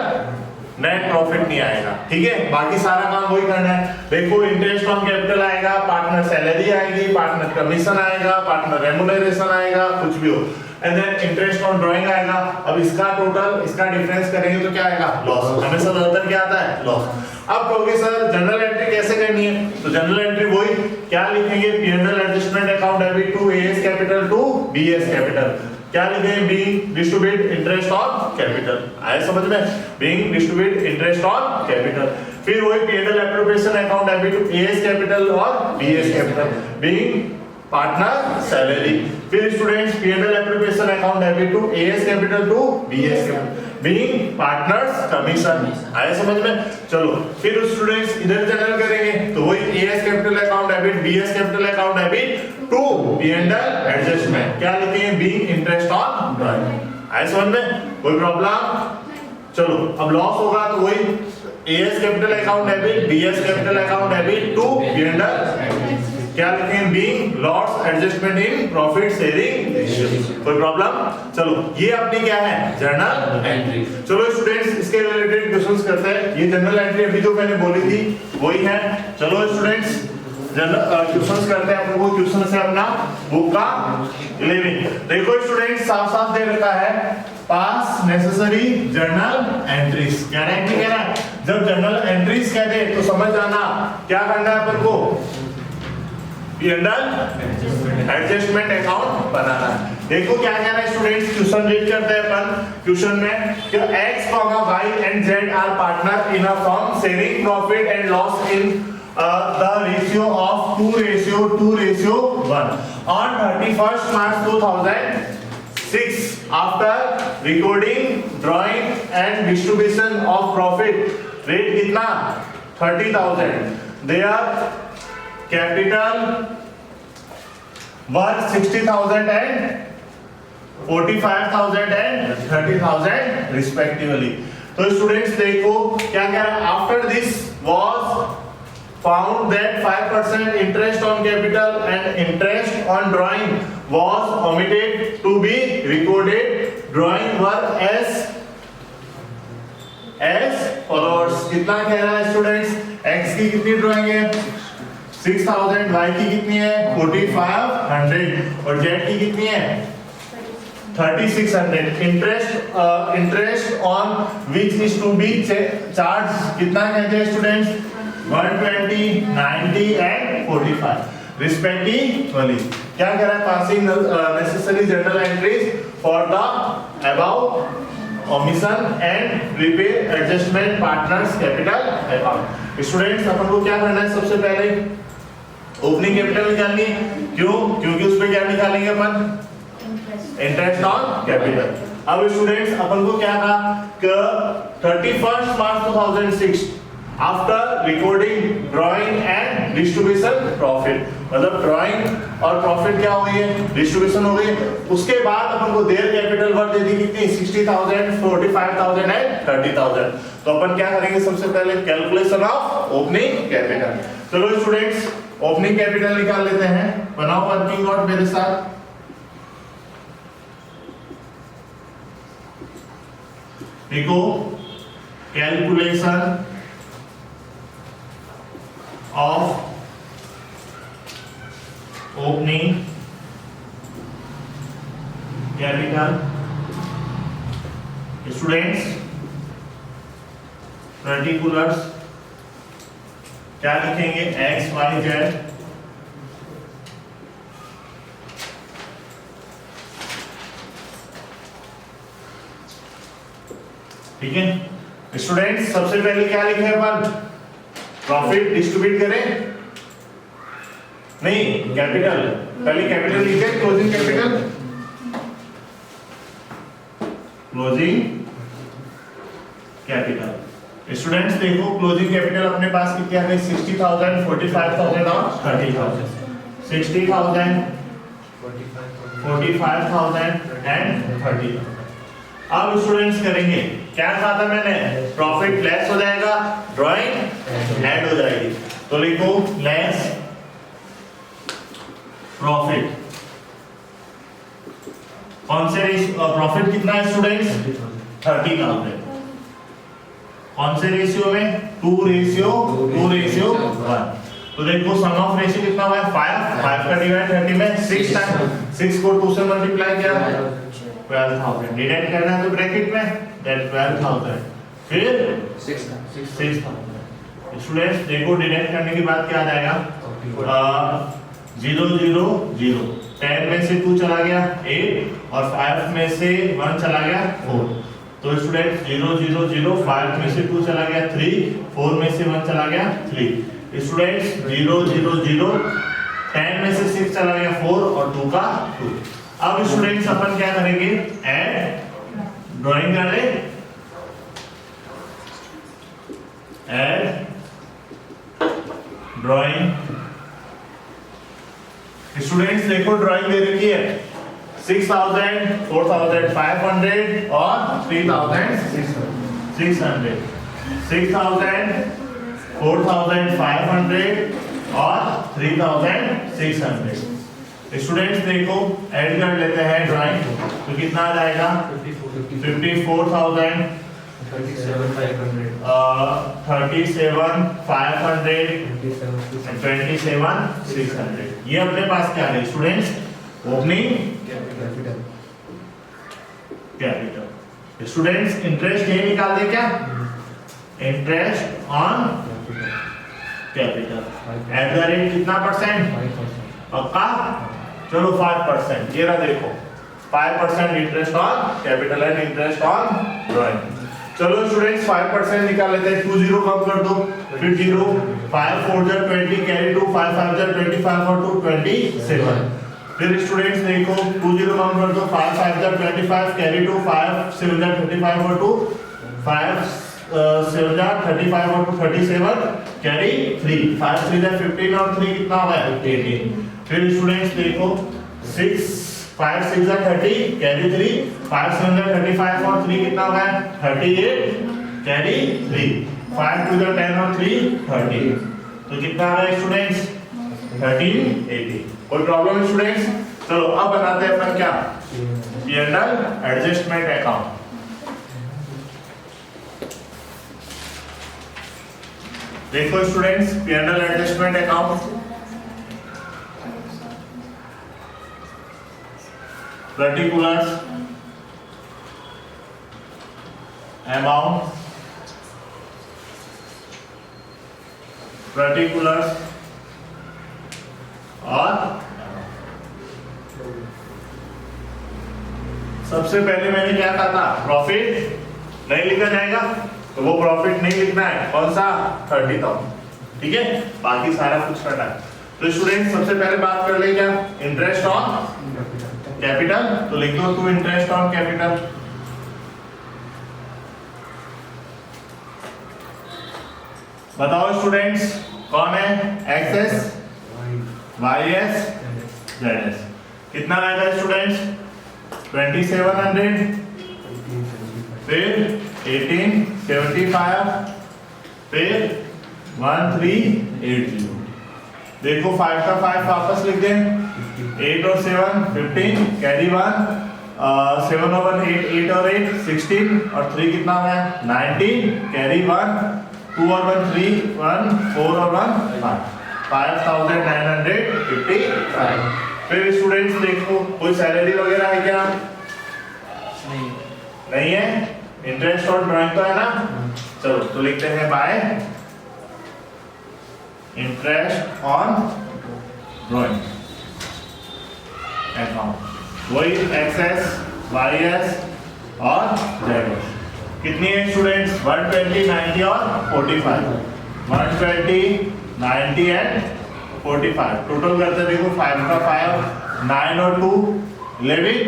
नेट प्रॉफिट नहीं आएगा, ठीक है। बाकी सारा काम वही करना है। देखो इंटरेस्ट ऑन कैपिटल आएगा, पार्टनर सैलरी आएगी, पार्टनर कमीशन आएगा, पार्टनर रेम्युनरेशन आएगा, कुछ भी हो, and then interest on drawing आएगा। अब इसका टोटल इसका डिफरेंस करेंगे तो क्या आएगा लॉस, हमेशा ज्यादातर क्या आता है लॉस। अब कहोगे सर जनरल एंट्री कैसे करनी है, तो जनरल एंट्री वही क्या लिखेंगे P&L adjustment account debit to AS capital to BS capital. क्या लिखेंगे being distribute interest on capital, आया समझ में, being distribute interest on capital. फिर वही P&L appropriation account debit to AS capital और BS capital being partner salary. फिर students P&L appropriation account debit to AS capital to BS capital being partners commission, आया समझ में। चलो फिर स्टूडेंट्स इधर जनरल करेंगे तो वही AS capital account debit BS capital account debit to P&L adjustment, क्या लिखेंगे बीइंग इंटरेस्ट ऑन ड्राइंग, आया समझ में, कोई प्रॉब्लम। चलो अब लॉस होगा तो वही AS capital account debit BS capital account debit to P&L, क्या लिखेंगे being loss adjustment in profit sharing ratio, कोई प्रॉब्लम। चलो ये अपनी क्या है जर्नल एंट्री। चलो स्टूडेंट्स इसके रिलेटेड क्वेश्चंस करते हैं। ये जनरल एंट्री अभी जो मैंने बोली थी वही है। चलो स्टूडेंट्स जनरल क्वेश्चंस करते हैं। अपन को क्वेश्चन से अपना बुक का 11 देखो स्टूडेंट्स साफ साफ दे रखा है पास नेसेसरी जर्नल एंट्रीज। क्या एंट्री कह रहा है, जब जर्नल एंट्रीज कहते हैं तो समझ जाना क्या करना है अपन को P&L एडजस्टमेंट अकाउंट बनाना है। देखो क्या कह रहा है स्टूडेंट्स, क्वेश्चन रीड करते हैं अपन। क्वेश्चन में कि x, y and z are partner in a firm sharing profit and loss in the ratio of 2:1 on 31st March 2006 after recording drawing and distribution of profit rate कितना 30,000, their capital worth 60,000 and 45,000 and 30,000 respectively. तो स्टूडेंट्स देखो क्या कह रहा है, after this was found that 5% interest on capital and interest on drawing was omitted to be recorded. Drawing were as follows। कितना कह रहा है स्टूडेंट्स, x की कितनी ड्राइंग है 6,000, y की कितनी है 4,500 और z की कितनी है 3,600। Interest on which is to be charge कितना कहते हैं स्टूडेंट्स 120, 90 एंड 45 रिस्पेक्टिवली। क्या कह रहा है, passing necessary journal entries for the above omission and prepaid adjustment partners capital account. Students अपन को क्या करना है, सबसे पहले ओपनिंग कैपिटल निकालनी है। क्यों, क्योंकि उसमें क्या निकालेंगे अपन इंटरेस्ट ऑन कैपिटल। अब स्टूडेंट्स अपन को क्या था कि 31 मार्च 2006 after recording drawing and distribution profit, मतलब ड्राइंग और प्रॉफिट क्या हो गई है डिस्ट्रीब्यूशन हो गई, उसके बाद अपन को देयर कैपिटल वर्थ दे दी कितनी 60,000, 45,000 एंड 30,000। तो अपन क्या करेंगे, सबसे पहले कैलकुलेशन ऑफ ओपनिंग कैपिटल। चलो स्टूडेंट्स ओपनिंग कैपिटल निकाल लेते हैं, बनाओ वर्किंग नोट मेरे साथ। देखो calculation of opening capital. Students particulars क्या लिखेंगे x y z, ठीक है स्टूडेंट्स। सबसे पहले क्या लिखे अपन, प्रॉफिट डिस्ट्रीब्यूट करें, नहीं कैपिटल, पहले कैपिटल लिखे closing capital, closing capital. Students देखो क्लोजिंग कैपिटल अपने पास कितनी आ गई 60,000, 45,000 और 30,000। 60,000, 45,000 एंड 30,000। अब स्टूडेंट्स करेंगे क्या कहा था मैंने, प्रॉफिट लेस हो जाएगा, ड्राइंग ऐड हो जाएगी। तो लिखो लेस प्रॉफिट। कौन से प्रॉफिट कितना है स्टूडेंट्स 30,000। कौन से रेशियो में 2:1। तो देखो सम ऑफ रेशियो कितना हुआ है 5 का डिवाइड 30 में 6 टाइम, 6 को 2 से मल्टीप्लाई किया 12,000 डिवाइड करना है तो ब्रैकेट में दैट 12,000 फिर 6,000। स्टूडेंट्स देखो डिवाइड करने के बाद क्या आ जाएगा 0 0 0, 10 में से 2 चला गया 8 और 5 में से 1 चला गया 4। तो स्टूडेंट 0 0 0, 5 में से 2 चला गया 3, 4 में से 1 चला गया 3। स्टूडेंट्स 0 0 0, 10 में से 6 चला गया 4 और 2 का 2। अब स्टूडेंट्स अपन क्या करेंगे, ऐड ड्राइंग कर ले, ऐड ड्राइंग। स्टूडेंट्स देखो ड्राइंग दे रखी है 6,000, 4,500 और 3,600। 6,000, 4,500 और 3,600। स्टूडेंट्स देखो ऐड कर लेते हैं ड्राइंग, तो कितना आ जाएगा 54,000, 37,500, 27,600। ये अपने पास क्या है students, opening capital. Students interest ये निकाल दे क्या, interest on capital eight the rate कितना परसेंट, पक्का, चलो 5%। ये रहा देखो 5% interest on capital and interest on drawing. चलो स्टूडेंट्स 5% निकाल लेते हैं, 2 0 कम कर दो, फिर 0, 5 4 20 कैरी 2, 5 5 25 और 2 27। फिर स्टूडेंट्स देखो 2 0 कम कर दो, 5 5 25 कैरी 2, 5 7 35 और 2 5 7 जा 35 और 37 कैरी 3 5 3 जा 15 और 3 कितना होगा 18। फिर स्टूडेंट्स देखो 6 5 6 जा 30 कैरी 3 5 7 जा 35 और 3 कितना होगा 38 कैरी 3 5 2 जा 10 और 3 30 तो कितना आ रहा है स्टूडेंट्स 1380। कोई प्रॉब्लम है स्टूडेंट्स? चलो अब बनाते हैं अपन क्या P&L एडजस्टमेंट अकाउंट। देखो students P&L adjustment account particulars amount particulars और सबसे पहले मैंने क्या कहा था प्रॉफिट नहीं लिखा जाएगा तो वो प्रॉफिट नहीं लिखना है कौन सा 30,000 ठीक है बाकी सारा कुछ करना है। तो स्टूडेंट सबसे पहले बात कर ले क्या इंटरेस्ट ऑन कैपिटल तो लिख दो तू इंटरेस्ट ऑन कैपिटल बताओ स्टूडेंट्स कौन है X Y S Z S कितना आएगा स्टूडेंट्स 2700 फिर 1875 फिर 1380 देखो 5 का 5 वापस लिख दें 8 और 7 15 कैरी 1 7 और 1 8 और 8 16 और 3 कितना है 19 कैरी 1 2 और 1 3 1 4 और 1 5 5955 फिर स्टूडेंट्स देखो कोई सैलरी वगैरह है क्या नहीं है इंटरेस्ट और ड्राइंग तो है ना चलो तो लिखते हैं bye interest on drawing account वही एक्सएस वाईएस और जेडएस कितनी है स्टूडेंट्स 120 90 और 45 120 90 एंड 45 टोटल करते देखो 5 का 5 9 और 2 11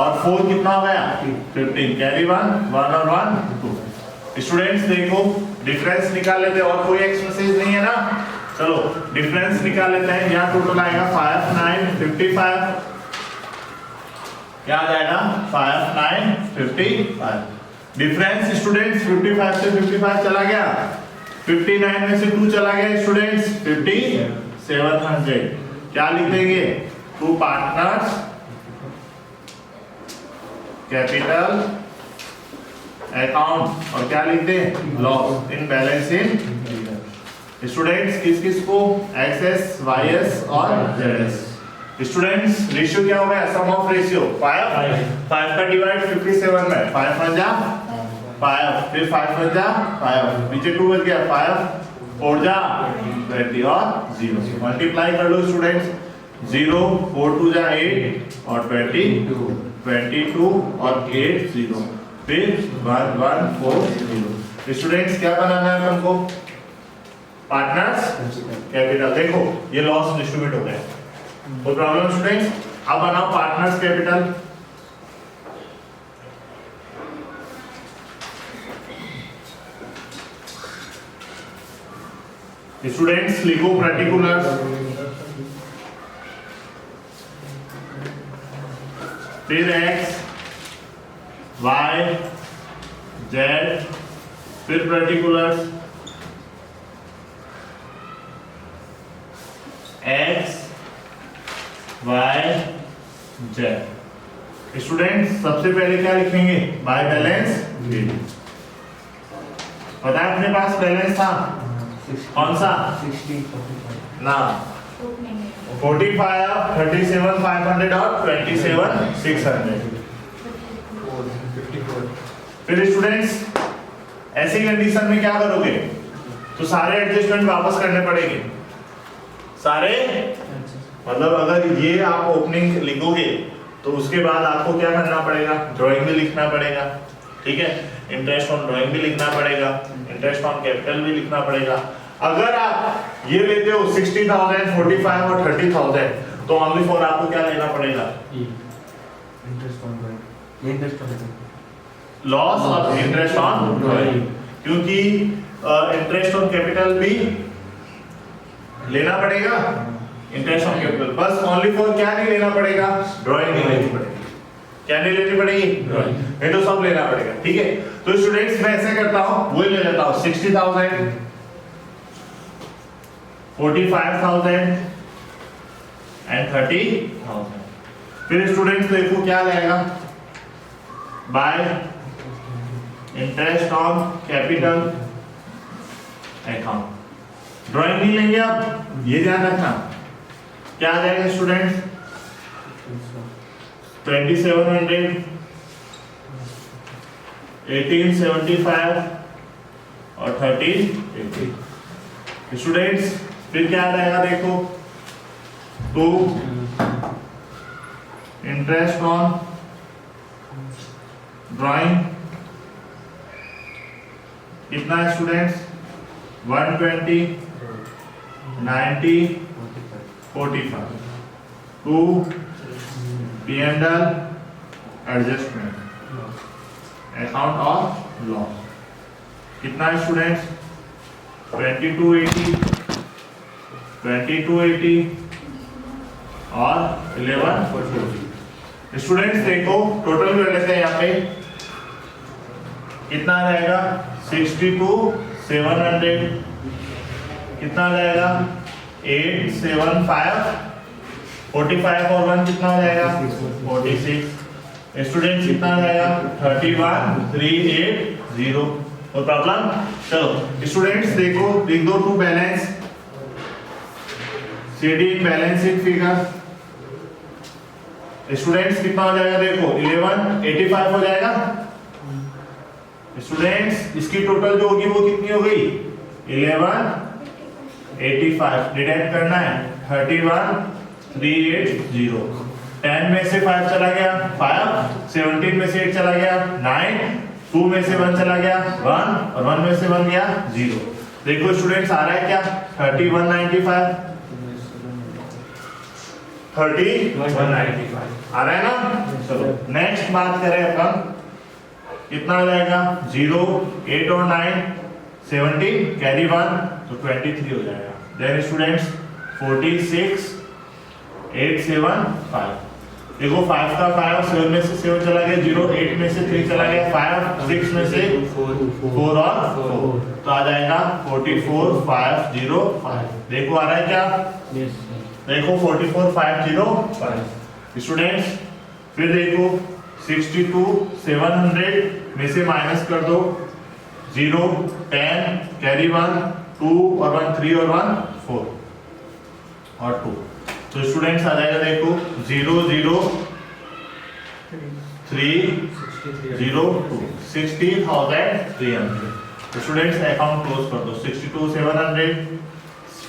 और 4 कितना हो गया 15 कैरी 1 1 और 1 2 स्टूडेंट्स देखो डिफरेंस निकाल लेते हैं और कोई एक्सरसाइज नहीं है ना चलो डिफरेंस निकाल लेते हैं यहाँ टोटल आएगा 5 9 55 क्या आ जाएगा 5 9 55 डिफरेंस स्टूडेंट्स 55 से 55 चला गया 59 में से 2 चला गया स्टूडेंट्स 5700 क्या लिख देंगे टू पार्टनर्स कैपिटल अकाउंट और क्या लिख दें loss in balance in students किस किस को एक्सएस वाईएस और जेडएस स्टूडेंट्स रेशियो क्या होगा सम ऑफ रेशियो 5 का डिवाइड 57 में 5 1 जा 5 फिर 5 1 जा 5 नीचे 2 बच गया 5 4 जा 20 और 0 मल्टीप्लाई कर लो स्टूडेंट्स 0 4 2 जा 8 और 22 और 8 0 फिर 1 1 4 0 स्टूडेंट्स क्या बनाना है हमको पार्टनर्स कैपिटल देखो ये लॉस डिस्ट्रीब्यूट हो गया कोई प्रॉब्लम स्टूडेंट्स अब बनाओ पार्टनर्स कैपिटल स्टूडेंट्स लिखो पर्टिकुलर्स फिर एक्स वाई जेड फिर particulars X Y Z students सबसे पहले क्या लिखेंगे बाय बैलेंस पता है अपने पास बैलेंस था कौन सा 60 ना 45 37 500 और 27 600 फिर स्टूडेंट्स ऐसी कंडीशन में क्या करोगे तो सारे एडजस्टमेंट वापस करने पड़ेंगे सारे मतलब अगर ये आप ओपनिंग लिखोगे तो उसके बाद आपको क्या करना पड़ेगा ड्राइंग भी लिखना पड़ेगा ठीक है इंटरेस्ट ऑन ड्राइंग भी लिखना पड़ेगा इंटरेस्ट ऑन कैपिटल भी लिखना पड़ेगा अगर आप ये लेते हो 60,000 45 और 30,000 तो ओनली फॉर आपको क्या लेना पड़ेगा इंटरेस्ट ऑन ड्राइंग ये interest on loss of interest on drawing, क्योंकि इंटरेस्ट ऑन कैपिटल भी लेना पड़ेगा, इंटरेस्ट ऑन कैपिटल, बस ओनली फॉर क्या नहीं लेना पड़ेगा, ड्राइंग नहीं लेनी पड़ेगी। क्या नहीं लेनी पड़ेगी, ड्राइंग, नहीं तो सब लेना पड़ेगा। ठीक है, तो स्टूडेंट्स मैं ऐसे करता हूं, वही ले लेता हूं 60,000, 45,000 एंड 30,000। फिर स्टूडेंट्स देखो क्या लगेगा, bye interest on capital account. Drawing नहीं लेंगे आप, ये ध्यान रखना। क्या आ जाएगा स्टूडेंट्स, 2700, 1875 और 1380। स्टूडेंट्स फिर क्या आ जाएगा देखो, तो इंटरेस्ट ऑन ड्राइंग कितना है students, 120, 90, 45, to P&L adjustment account of loss कितना है स्टूडेंट्स, 2280, 2280 और 1140। स्टूडेंट्स देखो टोटल कर लेते हैं यहाँ पे, कितना आ जाएगा, 62,700, कितना आ जाएगा, 875, 45 और 1 कितना आ जाएगा, 46। स्टूडेंट्स कितना आ जाएगा, 31,380। कोई प्रॉब्लम? चलो स्टूडेंट्स देखो लिख दो to balance, CD balancing figure. Students कितना हो जाएगा देखो, 1185 हो जाएगा। स्टूडेंट्स इसकी टोटल जो होगी वो कितनी हो गई, 1185 डिडक्ट करना है 31,380। 10 में से 5 चला गया 5, 17 में से 8 चला गया 9, 2 में से 1 चला गया 1 और 1 में से 1 गया 0। देखो स्टूडेंट्स आ रहा है क्या, 3195, 3195 आ रहा है ना। चलो नेक्स्ट बात करें अपन, कितना आ जाएगा, 0, 8 और 9 17, कैरी 1 तो 23 हो जाएगा। Then students 46,875। देखो 5 का 5, 7 में से 7 चला गया 0, 8 में से 3 चला गया 5, 6 में से 4 और 4 तो आ जाएगा 44,505। देखो आ रहा है क्या, देखो 44,505। स्टूडेंट्स फिर देखो 62,700 में से माइनस कर दो, 0, 10, कैरी 1, 2 और 1 3 और 1 4 और 2। तो स्टूडेंट्स आ जाएगा देखो 0 0 3 0 2, 60,300। तो स्टूडेंट्स अकाउंट क्लोज कर दो, 62,700,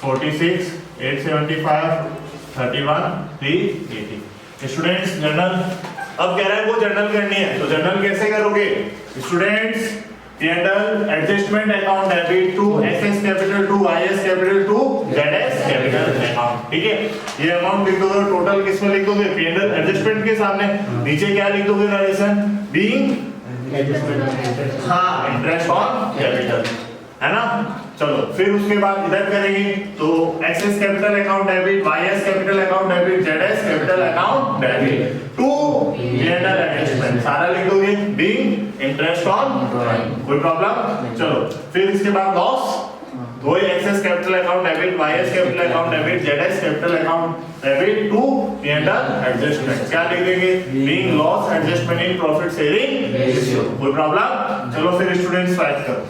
46,875, 31,380। स्टूडेंट्स जर्नल अब कह रहा है वो जर्नल करनी है, तो जर्नल कैसे करोगे students, P&L adjustment account debit to SS capital to IS capital to ZS capital account. ठीक है, ये अमाउंट लिख दोगे, टोटल किस में लिख दोगे, P&L एडजस्टमेंट के सामने, नीचे क्या लिख दोगे, नरेशन बीइंग हाँ इंटरेस्ट ऑन कैपिटल, है ना। चलो फिर उसके बाद इधर करेंगे, तो SS capital account debit, YS capital account debit, ZS capital account debit to P&L adjustment सारा लिख दोगे, बीइंग इंटरेस्ट ऑन ड्राइंग। कोई प्रॉब्लम? चलो फिर इसके बाद लॉस, वही excess capital account debit, YS capital account debit, ZS capital account debit to P&L adjustment. क्या लिखेंगे, being loss adjustment in profit sharing ratio. कोई प्रॉब्लम? चलो फिर स्टूडेंट्स राइट करो।